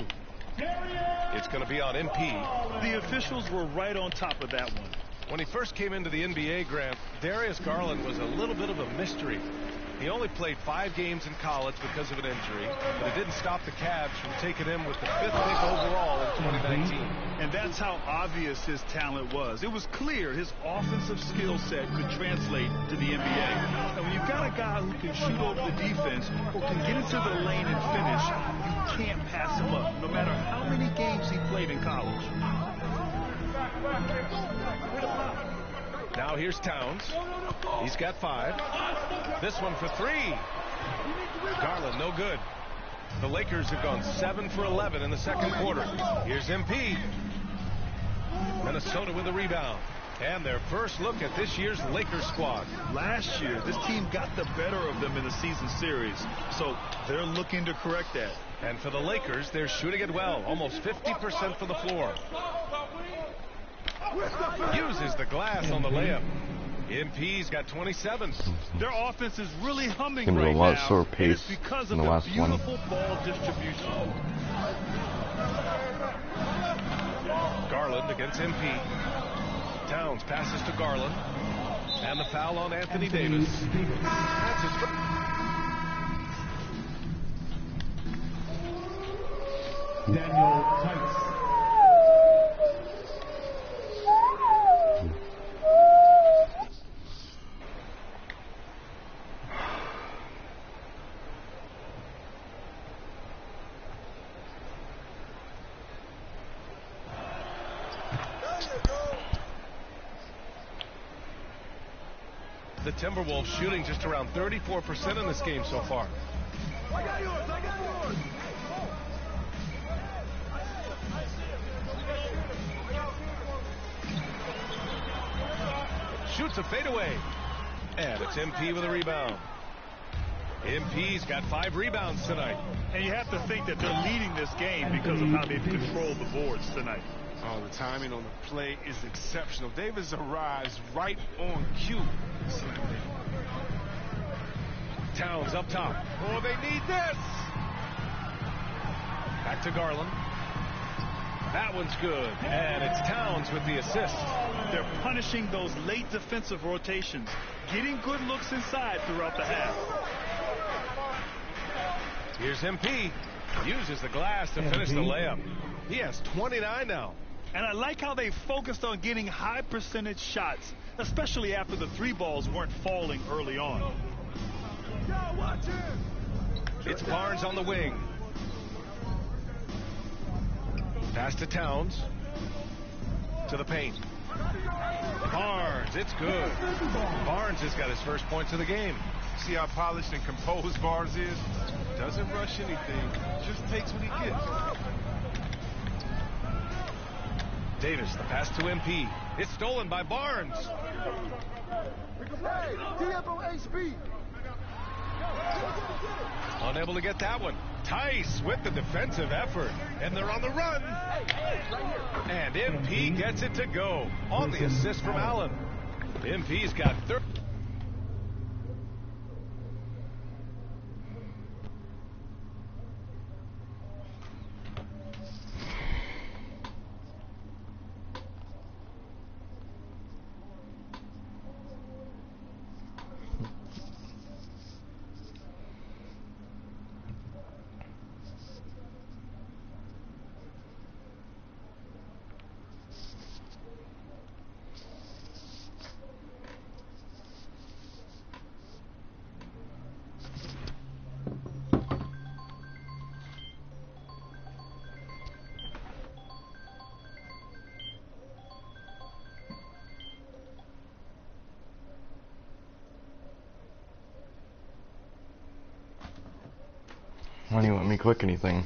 It's going to be on MP. The officials were right on top of that one. When he first came into the NBA, Grant, Darius Garland was a little bit of a mystery. He only played 5 games in college because of an injury, but it didn't stop the Cavs from taking him with the 5th pick overall in 2019. And that's how obvious his talent was. It was clear his offensive skill set could translate to the NBA. And when you've got a guy who can shoot over the defense or can get into the lane and finish, you can't pass him up, no matter how many games he played in college. Now here's Towns. He's got 5. This one for 3. Garland, no good. The Lakers have gone 7 for 11 in the second quarter. Here's MP. Minnesota with a rebound. And their first look at this year's Lakers squad. Last year, this team got the better of them in the season series. So they're looking to correct that. And for the Lakers, they're shooting it well. Almost 50% from the floor. Uses the glass on the layup. MP's got 27. Their offense is really humming Gonna be right a lot now. slower pace It's because of in the last one. beautiful ball distribution. Garland against MP. Towns passes to Garland. And the foul on Anthony Davis. That's his first. Daniel Tice. the Timberwolves shooting just around 34% in this game so far. I got yours. I got yours. Shoots a fadeaway. And it's MP with a rebound. MP's got 5 rebounds tonight. And you have to think that they're leading this game because of how they've controlled the boards tonight. Oh, the timing on the play is exceptional. Davis arrives right on cue. Towns up top. Oh, they need this. Back to Garland. That one's good. And it's Towns with the assist. They're punishing those late defensive rotations, getting good looks inside throughout the half. Here's MP. Uses the glass to finish the layup. He has 29 now. And I like how they focused on getting high percentage shots, especially after the 3 balls weren't falling early on. It's Barnes on the wing. Pass to Towns. To the paint. Barnes, it's good. Barnes has got his first points of the game. See how polished and composed Barnes is? Doesn't rush anything. Just takes what he gets. Davis, the pass to MP. It's stolen by Barnes. Hey, TFO HB. Unable to get that one. Tice with the defensive effort. And they're on the run. And MP gets it to go on the assist from Allen. MP's got 30. Why don't you let me click anything?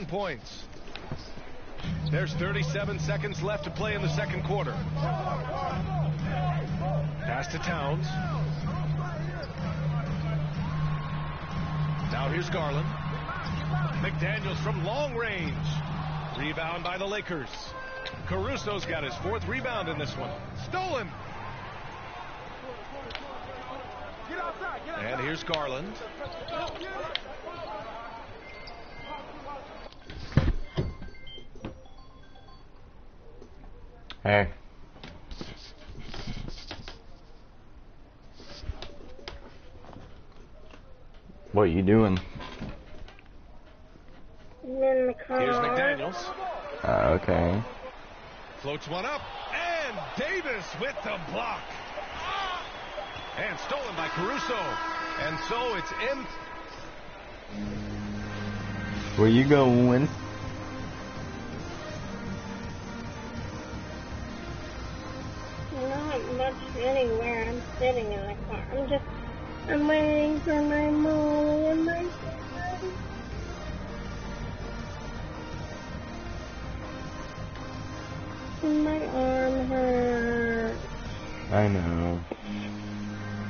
Points. There's 37 seconds left to play in the second quarter. Pass to Towns. Now here's Garland. McDaniels from long range. Rebound by the Lakers. Caruso's got his 4th rebound in this one. Stolen. And here's Garland. Hey. What you doing? In the car. Here's McDaniels. Okay. Floats one up. And Davis with the block. And stolen by Caruso. And so it's in. Where you going? Not much anywhere. I'm sitting in the car. I'm waiting for my mom and my dad. My arm hurts. I know.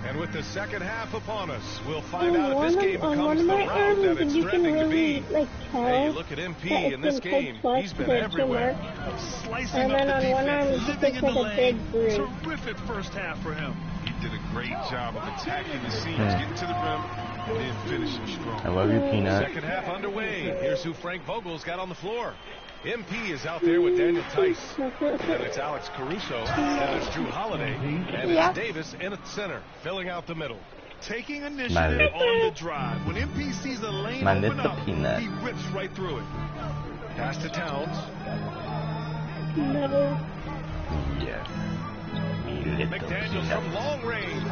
And with the second half upon us, we'll find out if this game becomes the round that it's threatening to be. Hey, you look at MP in this game. He's been everywhere. Slicing up the defense, living in the lane. Terrific first half for him. He did a great job of attacking the seams, getting to the rim, and then finishing strong. I love you, Peanut. Second half underway. Here's who Frank Vogel's got on the floor. MP is out there with Daniel Tice. And it's Alex Caruso. And it's Drew Holiday. And it's Davis in at center, filling out the middle. Taking initiative on the drive. When MP sees a lane open up, he rips right through it. Pass to Towns. Yes. McDaniels from long range.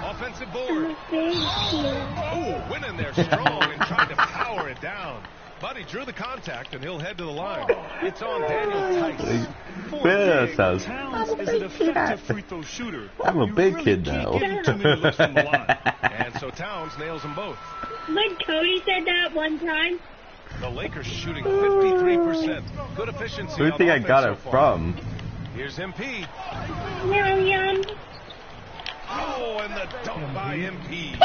Offensive board. Oh, went in there strong and tried to power it down. But he drew the contact, and he'll head to the line. It's on Daniel Tice. Towns is an effective free throw shooter. I'm a big kid now. And so Towns nails them both. Like Cody said that one time. The Lakers shooting 53%. Good efficiency. Who do you think I got it from? Here's MP. Yum, yum. Oh, and the dunk by MP.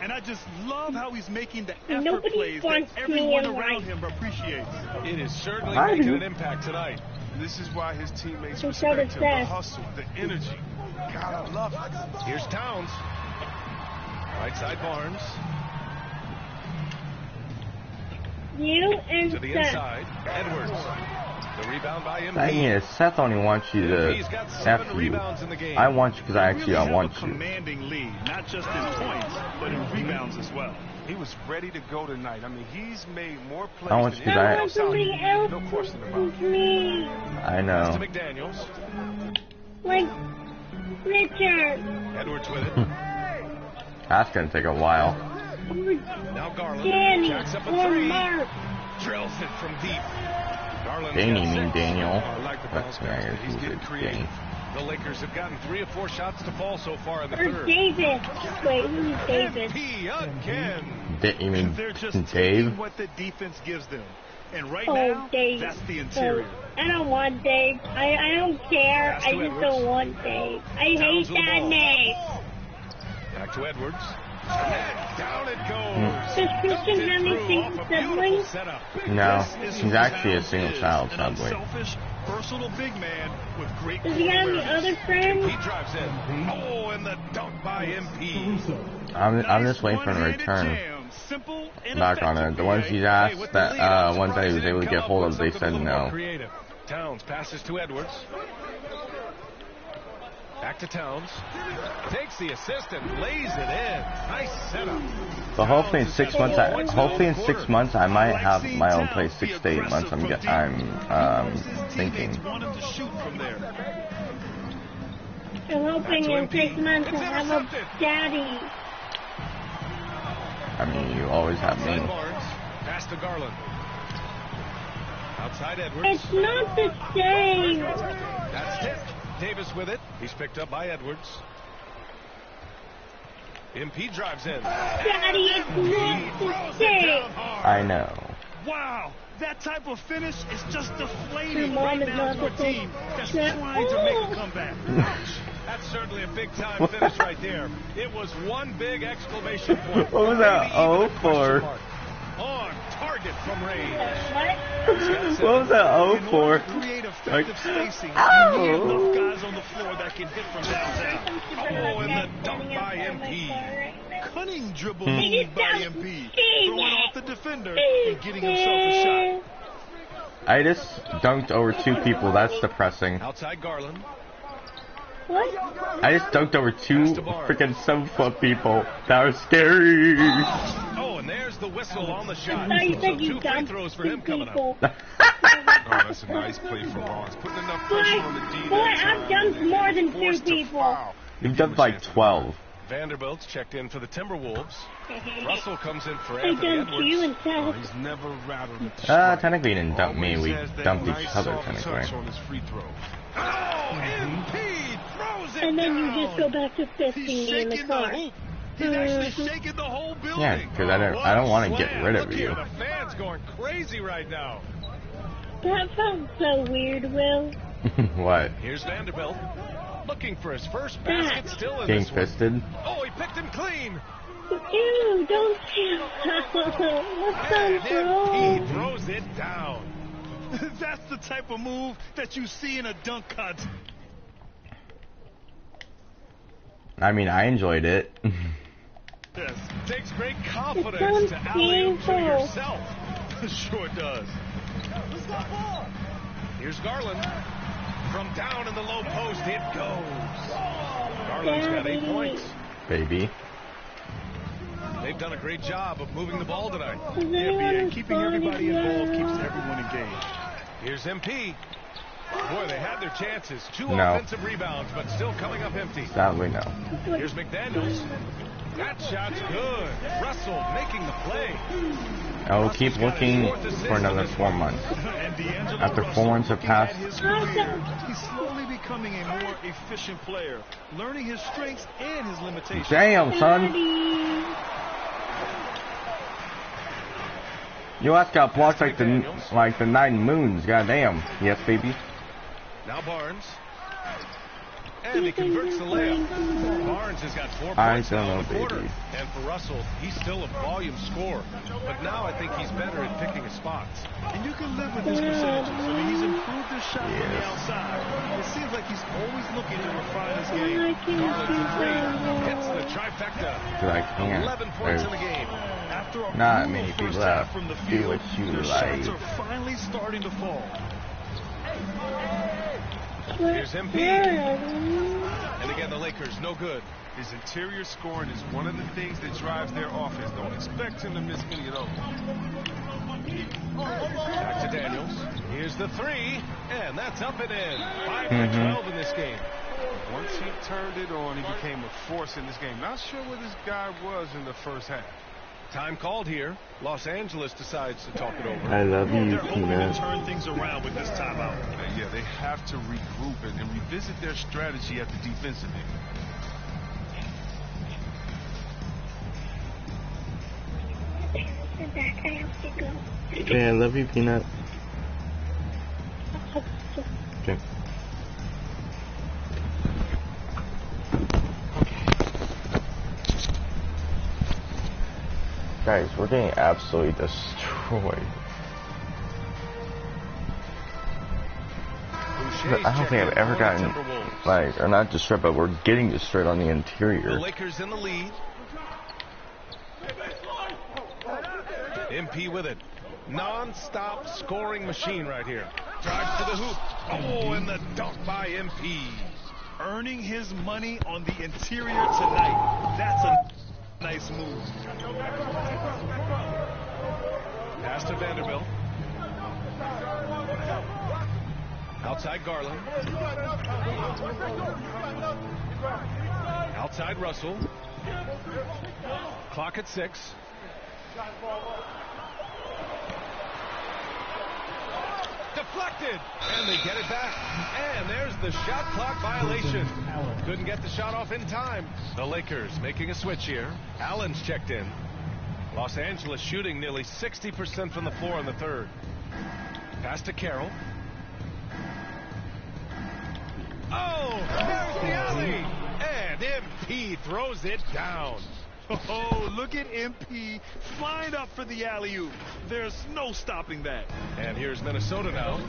And I just love how he's making the effort Nobody plays that wants everyone me in around life. him appreciates. It is certainly making an impact tonight. This is why his teammates He's so respect him. The obsessed. hustle, the energy. God, I love it. Here's Towns. Right side Barnes. You and To the Seth. inside. Edwards. The rebound by MP. Dang it, Seth only wants you to He's got F 7 you. rebounds in the game. I want you because I actually I want a you. commanding lead, not just in points, but in rebounds as well. He was ready to go tonight. I mean, he's made more plays I want you than because anyone else out somebody here. else No question about it. me. I To know. McDaniels. Like Richard. Edwards with it. That's gonna take a while. Now Garland. Danny Jacks up a or three. Mark. Drills it from deep. Garland. Danny mean Daniel. I like the bounce That's back. nice. He's getting creative. The Lakers have gotten 3 of 4 shots to fall so far in the Or third. Davis. Wait, who's Davis? MP again. You mean They're just Dave? taking what the defense gives them. And right Oh, now, Dave. that's the interior. I don't want Dave. I don't care. Pass I to just Edwards. don't want Dave. I hate Towns with the that ball. name. Back to Edwards. And down it goes. Does Christian Dumped it have any through off a beautiful siblings? setup. No, This is he's who actually a Towns single is, child, an sadly. unselfish, versatile big man with great Does he have any awareness. other friends? He drives in. Oh, and the dunk by MP. I'm just waiting for him to One-handed return jam, simple and back on it. The ones he's asked that ones that he was able to get hold of, they said no. Creative. Towns passes to Edwards. Back to Towns. Takes the assist and lays it in. Nice setup. So hopefully in 6 months, I might have my own place. 6 to 8 months. I'm thinking. Want him to shoot from there. I'm hoping in 6 months to have a daddy. I mean, you always have me. Outside Barnes. Pass to Garland. Outside Edwards. It's not the same. That's tipped. Davis with it. He's picked up by Edwards. MP drives in. Daddy, it's not the same. I know. Wow, that type of finish is just Your deflating mom right is now not to a the same. team that's trying to make a comeback. That's certainly a big-time finish right there. It was one big exclamation point. What was that? Maybe even a question 0 mark. On target from range. What was that? In 0 order 4? to create Like, effective spacing, you need ow. enough guys on the floor that can hit from downtown. Oh, and the dunk by MP. Cunning dribble Hmm. move by MP, throwing off the defender and getting himself a shot. I just dunked over 2 people. That's depressing. Outside Garland. What? I just dunked over 2 freaking 7-foot people. That was scary. Oh, and there's the whistle on the shot. I thought you So said you 2 free dumped throws for 2 him coming up. people. Oh, that's a nice play for Barnes. Putting enough pressure on the D. Boy, I've dumped more than 2 Forced to people. foul. You've dunked like 12. Vanderbilt's checked in for the Timberwolves. Russell comes in for I Anthony dumped you Edwards. and Oh, Seth. he's never rattled at the strike. Technically you didn't dump me. We Always has that dumped nice each other, soft technically. touch on his free throw. Oh, MP throws it And then down. you just go back to fisting He's me in the shaking the car. hoop. He's actually shaking the whole building. Yeah, because I don't want to get rid of Look you. here, the fans going crazy right now. That felt so weird, Will. What? Here's Vanderbilt looking for his first basket. Still in Getting this one. fisted? Oh, he picked him clean. Ew, don't you? What's And so wrong? MP throws it down. That's the type of move that you see in a dunk contest. I mean, I enjoyed it. Yes, takes great confidence to alley-oop to yourself. Sure does. Here's Garland. From down in the low post, it goes. Garland's got 8 points. Baby. They've done a great job of moving the ball tonight. Yeah, BA, keeping everybody involved keeps everyone engaged. Here's MP. Boy, they had their chances. 2 No. offensive rebounds, but still coming up empty. Sadly, no. Here's McDaniels. That shot's good. Russell making the play. I will keep looking for another 4 months. After 4 months have passed, He's slowly becoming a more efficient player, learning his strengths and his limitations. damn, son. Your ass got blocked like the 9 moons. Goddamn. Yes, baby. Now Barnes. And he converts the layup. Barnes has got 4 I points don't now in know, the quarter. baby. And for Russell, he's still a volume scorer. But now I think he's better at picking his spots. And you can live with his percentages. I mean, he's improved his shot from the outside. It seems like he's always looking to refine his game. Garland for 3. Hits the trifecta. 'Cause I can't. 11 points in the There's game. After a not brutal many first people half that from the do field, what you their like. shots are finally starting to fall. Here's MP. And again, the Lakers, no good. His interior scoring is one of the things that drives their offense. Don't expect him to miss any of those. Back to Daniels. Here's the 3. And that's up and in. 5 for 12 in this game. Once he turned it on, he became a force in this game. Not sure where this guy was in the first half. Time called here. Los Angeles decides to talk it over. I love you, They're hoping to Peanut. turn things around with this timeout. Yeah, they have to regroup and revisit their strategy at the defensive end. Okay, I love you, Peanut. Okay. Guys, we're getting absolutely destroyed. I don't think I've ever gotten, like, or not destroyed, but we're getting destroyed on the The interior. Lakers in the lead. MP with it. Non-stop scoring machine right here. Drives to the hoop. Oh, and the dunk by MP. Earning his money on the interior tonight. That's a nice move. Pass to Vanderbilt. Outside Garland. Outside Russell. Clock at 6. Deflected, and they get it back. And there's the shot clock violation. Couldn't get the shot off in time. The Lakers making a switch here. Allen's checked in. Los Angeles shooting nearly 60% from the floor in the third. Pass to Carroll. Oh, there's the alley. And MP throws it down. Oh, look at MP flying up for the alley-oop. There's no stopping that. And here's Minnesota now.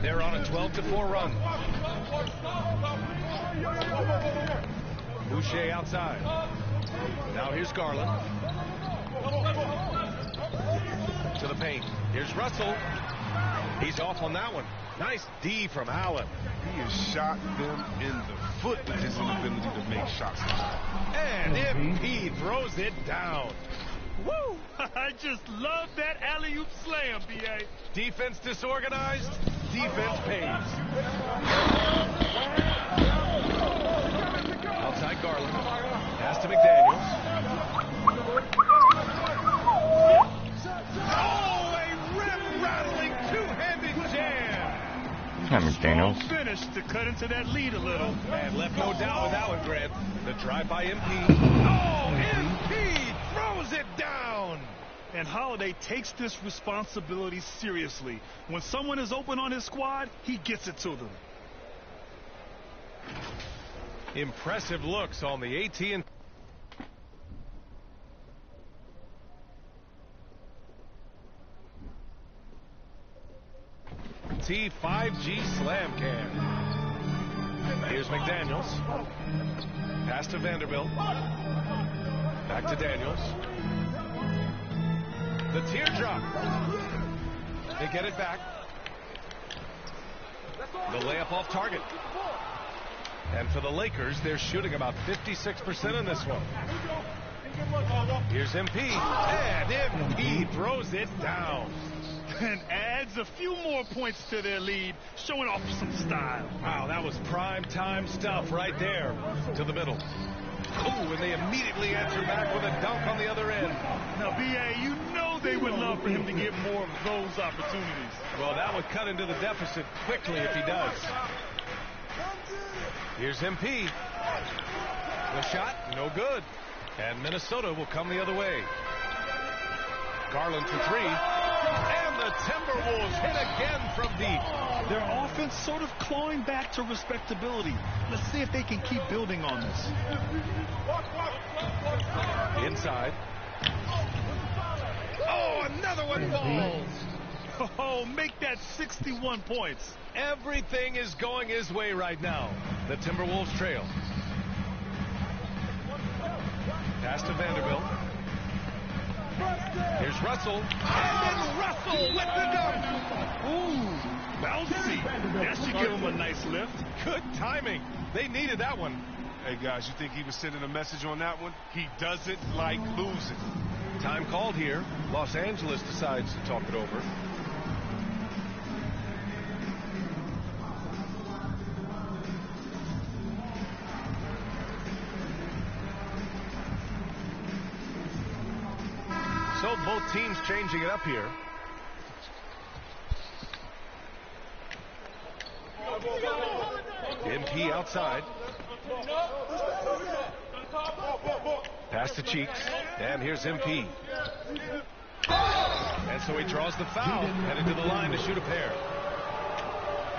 They're on a 12-4 run. Boucher outside. Now here's Garland. To the paint. Here's Russell. He's off on that one. Nice D from Allen. He has shot them in the foot with his inability to make shots. And MP throws it down. Woo! I just love that alley-oop slam, B.A. Defense disorganized. Defense pays. Outside Garland. Pass to McDaniels. Oh, a rim-rattling two-handed jam. McDaniels. Finish to cut into that lead a little. And left no doubt with that one, Grant. The drive by MP. Oh, MP throws it down. And Holiday takes this responsibility seriously. When someone is open on his squad, he gets it to them. Impressive looks on the AT&T. T5G slam can. Here's McDaniels. Pass to Vanderbilt. Back to Daniels. The teardrop. They get it back. The layup off target. And for the Lakers, they're shooting about 56% in this one. Here's MP. And MP throws it down. And adds a few more points to their lead, showing off some style. Wow, that was prime time stuff right there. To the middle. Oh, and they immediately answer back with a dunk on the other end. Now, B.A., you know they would love for him to get more of those opportunities. Well, that would cut into the deficit quickly if he does. Here's MP. The shot, no good. And Minnesota will come the other way. Garland for three. And the Timberwolves hit again from deep. Their offense sort of clawing back to respectability. Let's see if they can keep building on this. Inside. Oh, another one falls. Oh, make that 61 points. Everything is going his way right now. The Timberwolves trail. Pass to Vanderbilt. Here's Russell. And then Russell with the dunk. Ooh, bouncy. That should give him a nice lift. Good timing. They needed that one. Hey, guys, you think he was sending a message on that one? He doesn't like losing. Time called here. Los Angeles decides to talk it over. So both teams changing it up here. MP outside. Pass to Cheeks. And here's MP. And so he draws the foul. Headed to the line to shoot a pair.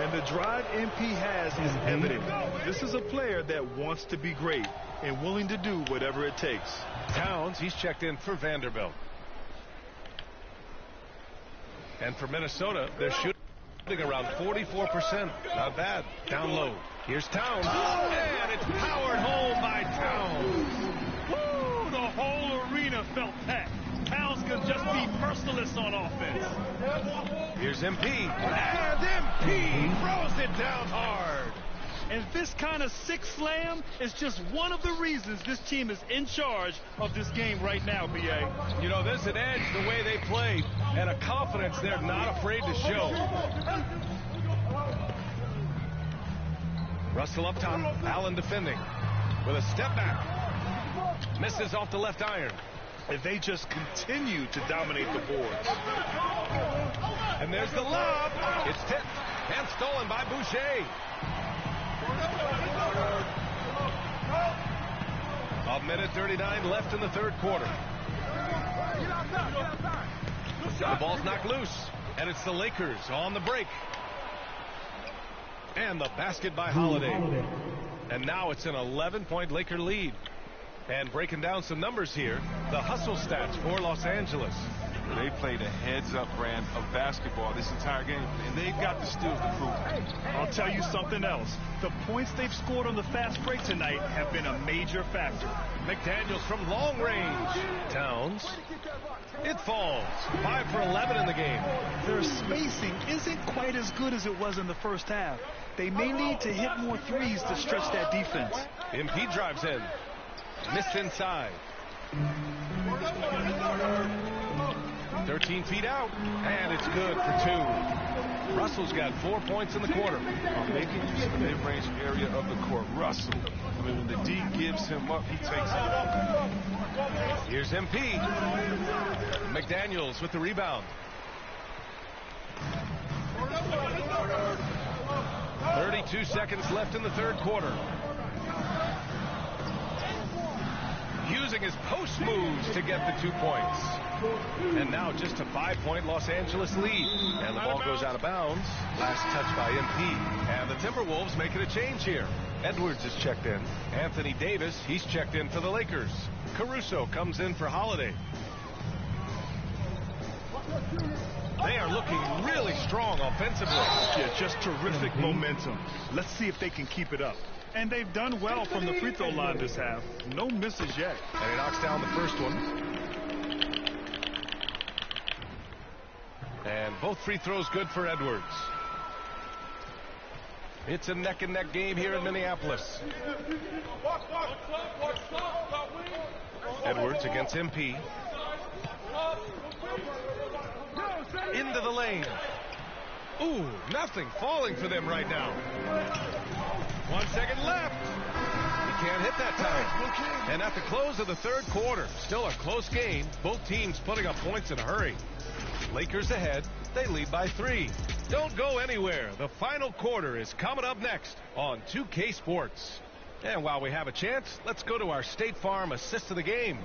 And the drive MP has is evident. This is a player that wants to be great and willing to do whatever it takes. Towns, he's checked in for Vanderbilt. And for Minnesota, they're shooting around 44%. Not bad. Down low. Here's Towns. And it's powered home by Towns. Woo! The whole arena felt packed. Towns could just be merciless on offense. Here's MP. And MP throws it down hard. And this kind of sick slam is just one of the reasons this team is in charge of this game right now, B.A. You know, there's an edge the way they play and a confidence they're not afraid to show. Russell up top. Allen defending with a step back. Misses off the left iron. And they just continue to dominate the boards. And there's the lob. It's tipped and stolen by Boucher. A minute 39 left in the third quarter. The ball's knocked loose, and it's the Lakers on the break. And the basket by Holiday. And now it's an 11-point Laker lead. And breaking down some numbers here, the hustle stats for Los Angeles. They played a heads-up brand of basketball this entire game, and they've got the steals to prove it. I'll tell you something else. The points they've scored on the fast break tonight have been a major factor. McDaniels from long range. Towns. It falls. 5 for 11 in the game. Their spacing isn't quite as good as it was in the first half. They may need to hit more threes to stretch that defense. MP drives in. Missed inside. 13 feet out, and it's good for 2. Russell's got 4 points in the quarter. Making use of the mid-range area of the court. Russell, I mean, when the D gives him up, he takes it. Here's MP. McDaniels with the rebound. 32 seconds left in the third quarter. Using his post moves to get the 2 points. And now just a 5-point Los Angeles lead. And the ball goes out of bounds. Last touch by MP. And the Timberwolves making a change here. Edwards is checked in. Anthony Davis, he's checked in for the Lakers. Caruso comes in for Holiday. They are looking really strong offensively. Yeah, just terrific momentum. Let's see if they can keep it up. And they've done well from the free throw line this half. No misses yet. And he knocks down the first one. And both free throws good for Edwards. It's a neck-and-neck game here in Minneapolis. Edwards against MP. Into the lane. Ooh, nothing falling for them right now. 1 second left. He can't hit that time. And at the close of the third quarter, still a close game. Both teams putting up points in a hurry. Lakers ahead. They lead by 3. Don't go anywhere. The final quarter is coming up next on 2K Sports. And while we have a chance, let's go to our State Farm assist of the game.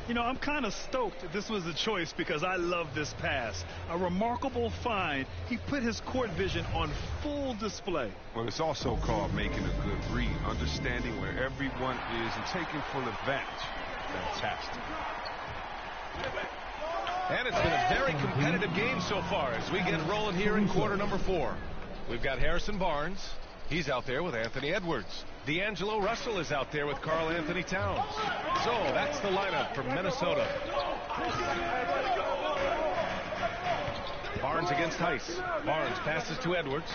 You know, I'm kind of stoked this was a choice because I love this pass. A remarkable find. He put his court vision on full display. Well, it's also called making a good read, understanding where everyone is and taking full advantage. Fantastic. And it's been a very competitive game so far as we get rolling here in quarter number 4. We've got Harrison Barnes. He's out there with Anthony Edwards. D'Angelo Russell is out there with Karl Anthony Towns. So that's the lineup for Minnesota. Barnes against Heiss. Barnes passes to Edwards.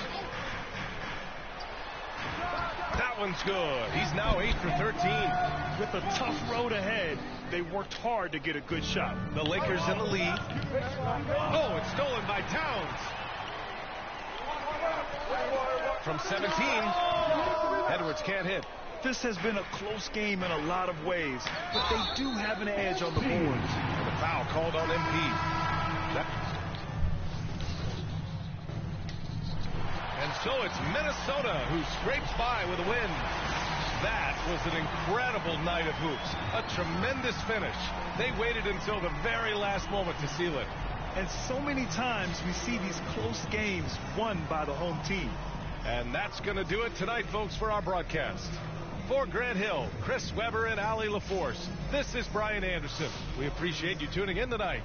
That one's good. He's now 8 for 13. With a tough road ahead, they worked hard to get a good shot. The Lakers in the lead. Oh, it's stolen by Towns. From 17, Edwards can't hit. This has been a close game in a lot of ways, but they do have an edge on the boards. And a foul called on MP. And so it's Minnesota who scrapes by with a win. That was an incredible night of hoops. A tremendous finish. They waited until the very last moment to seal it. And so many times we see these close games won by the home team. And that's going to do it tonight, folks, for our broadcast. For Grant Hill, Chris Webber, and Allie LaForce, this is Brian Anderson. We appreciate you tuning in tonight.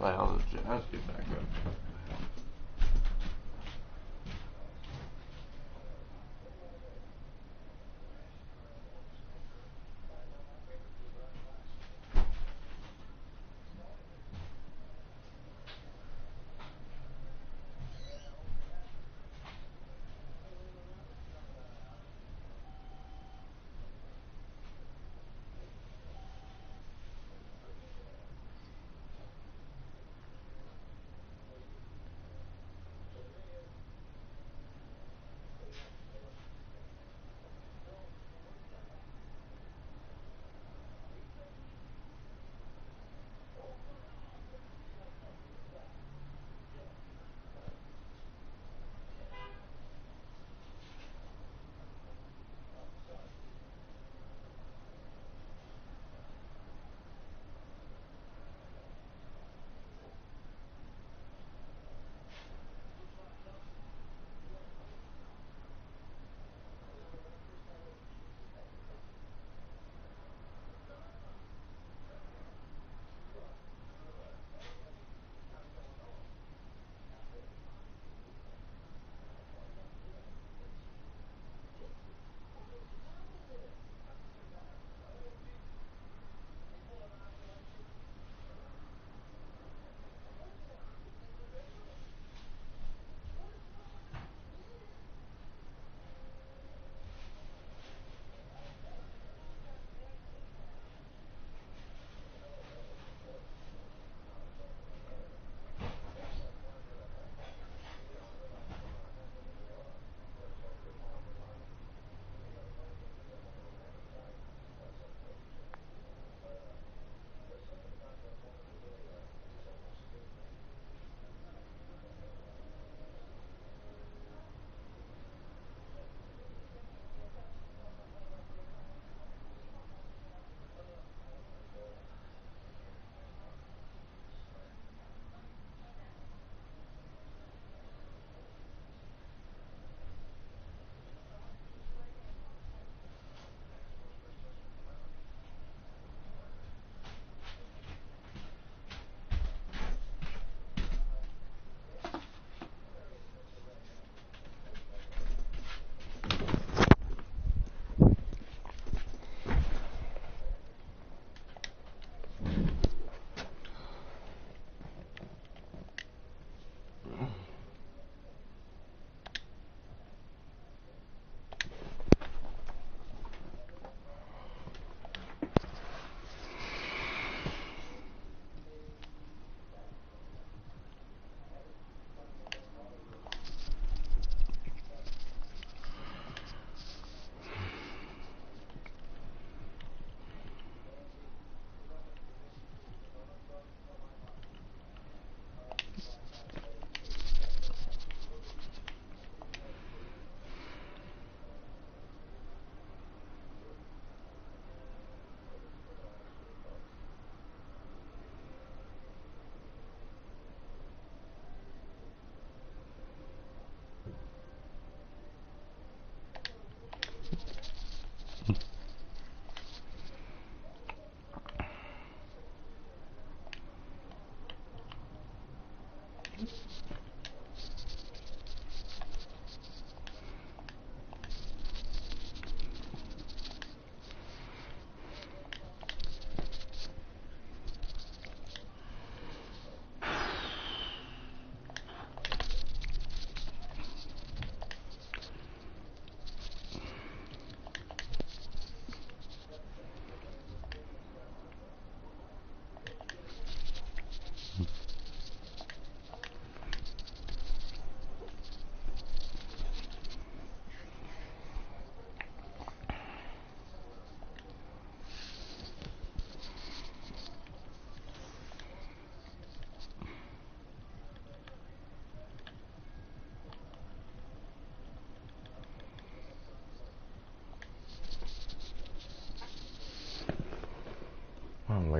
the hell did Jazz get back up?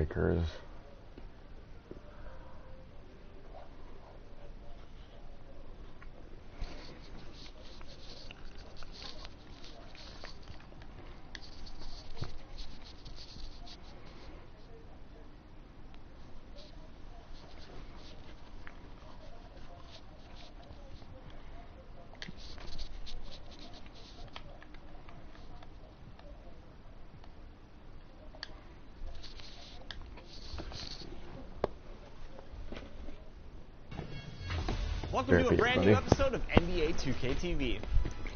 Lakers. Welcome to a brand new episode of NBA 2K TV.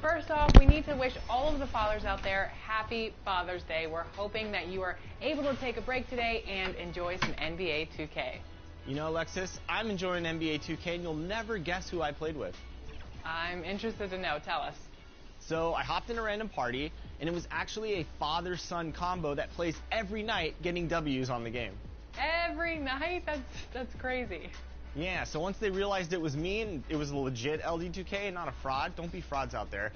First off, we need to wish all of the fathers out there happy Father's Day. We're hoping that you are able to take a break today and enjoy some NBA 2K. You know, Alexis, I'm enjoying NBA 2K, and you'll never guess who I played with. I'm interested to know. Tell us. So I hopped in a random party, and it was actually a father-son combo that plays every night, getting W's on the game. Every night? That's crazy. Yeah, so once they realized it was me and it was a legit LD2K and not a fraud, don't be frauds out there,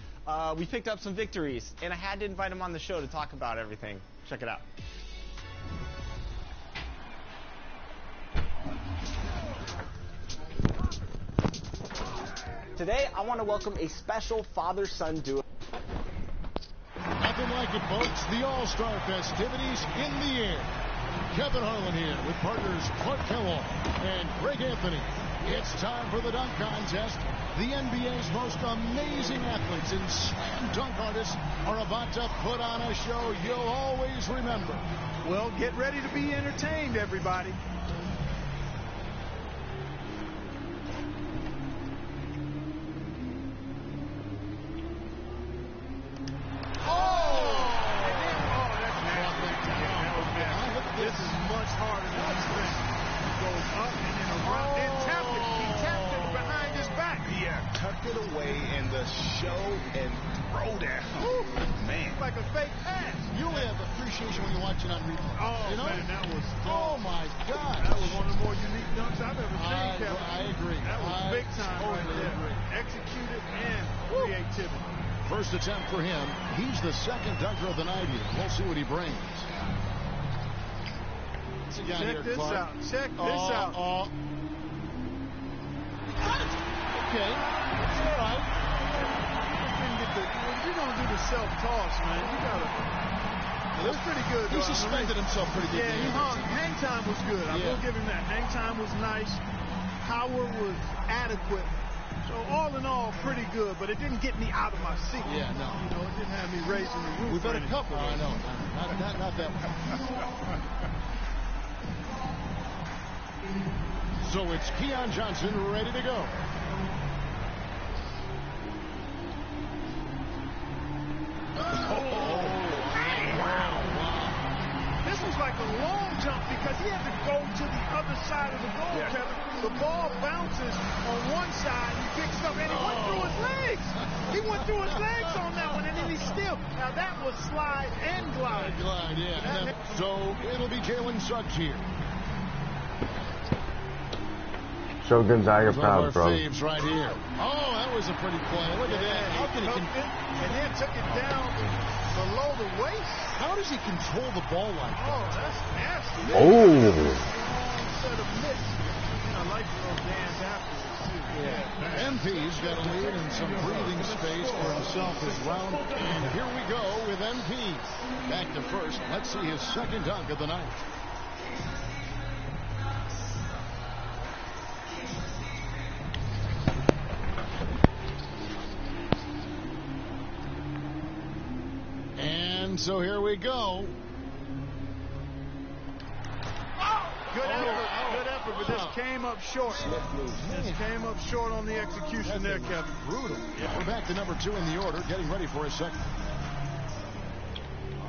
we picked up some victories, and I had to invite him on the show to talk about everything. Check it out. Today, I want to welcome a special father-son duo. Nothing like it, folks. The All-Star festivities in the air. Kevin Harlan here with partners Clark Kellogg and Greg Anthony. It's time for the dunk contest. The NBA's most amazing athletes and slam dunk artists are about to put on a show you'll always remember. Well, get ready to be entertained, everybody. This is much harder than I think. He goes up and then around and tapped it. He tapped it behind his back. Yeah, tucked it away in the show and throw down. Woo. Man. Like a fake pass. You only have appreciation when you watch it on replay. Oh, you know? Man, that was Oh, my God. That was one of the more unique dunks I've ever seen, Kevin. I agree. That was big time right there. Executed and creativity. First attempt for him. He's the second dunker of the night here. We'll see what he brings. Check this out. Check this out. Okay. That's all right. You're going to do the self-toss, man. You got to. It was pretty good. He suspended himself pretty good. Yeah, he hung. Hang time was good. I will give him that. Hang time was nice. Power was adequate. So all in all, pretty good, but it didn't get me out of my seat. Yeah, no. You know, it didn't have me raising the roof. We've had a couple. I know. Not that one. So it's Keon Johnson ready to go. This was like a long jump because he had to go to the other side of the goal, Kevin. The ball bounces on one side, he picks up, and he went through his legs. He went through his legs on that one, and then he still. Now that was slide and glide. Glide, yeah. So it'll be Jalen Suggs here. Show Gonzaga proud, bro. Faves right here. Oh, that was a pretty play. Look at that. How can he and then took it down below the waist. How does he control the ball like that? Oh, that's nasty. Oh. Set of mitts. And I like those dance afterwards, too. Yeah. MP's got a lead and some breathing space for himself this round. And here we go with MP. Back to first. Let's see his second dunk of the night. And so here we go. Good effort, but this came up short. This came up short on the execution there, Kevin. Brutal. Yeah. We're back to number 2 in the order, getting ready for his second.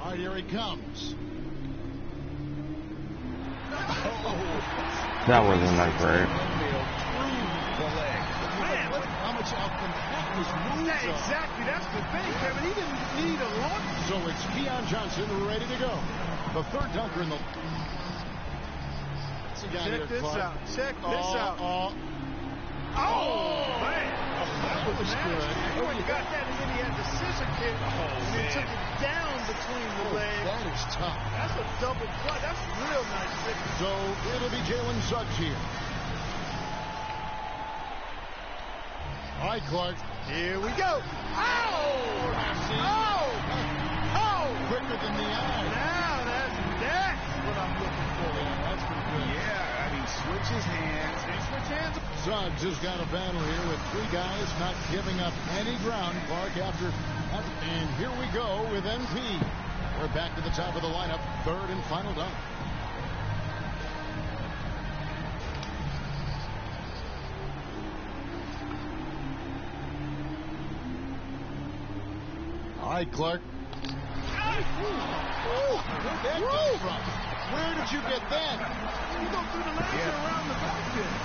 All right, here he comes. That wasn't that great. How much out was moved. Yeah, exactly. That's the thing, Kevin. He didn't need a launch. So it's Keon Johnson ready to go. The third dunker in the. Check this out. Check this out. Oh, man. That was good. He went and got that, and then he had the scissor kick. And then took it down between the legs. That is tough. That's a double play. That's real nice. So it'll be Jalen Suggs here. All right, Clark. Here we go. Oh! Quicker than the eye. Now that's what I'm looking for. Yeah, that's pretty good. Yeah, I mean, switch his hands. Suggs has got a battle here with 3 guys not giving up any ground. Clark after. And here we go with MP. We're back to the top of the lineup. Third and final dunk. right, Clark. Where'd that come from? Where did you get that? You go through the legs and around the back there.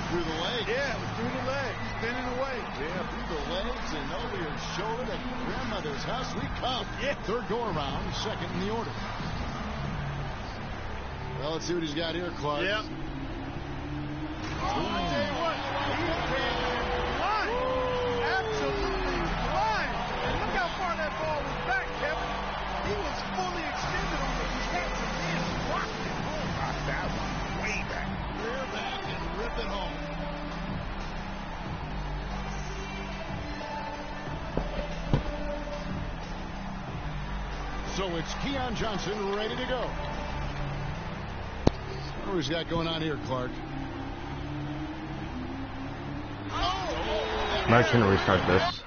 Through the legs? Yeah, through the legs. Spinning away. Yeah, through the legs and over your shoulder to grandmother's house we come. Yeah. Third go around, second in the order. Well, let's see what he's got here, Clark. Yep. Oh, I tell you what, he came flying. Absolutely flying. And look how far that ball was back, Kevin. He was fully extended on the catch and then rocked it home. Knocked that one way back. Rear back and rip it home. So it's Keon Johnson ready to go. What has he got going on here, Clark? I'm actually going to restart this.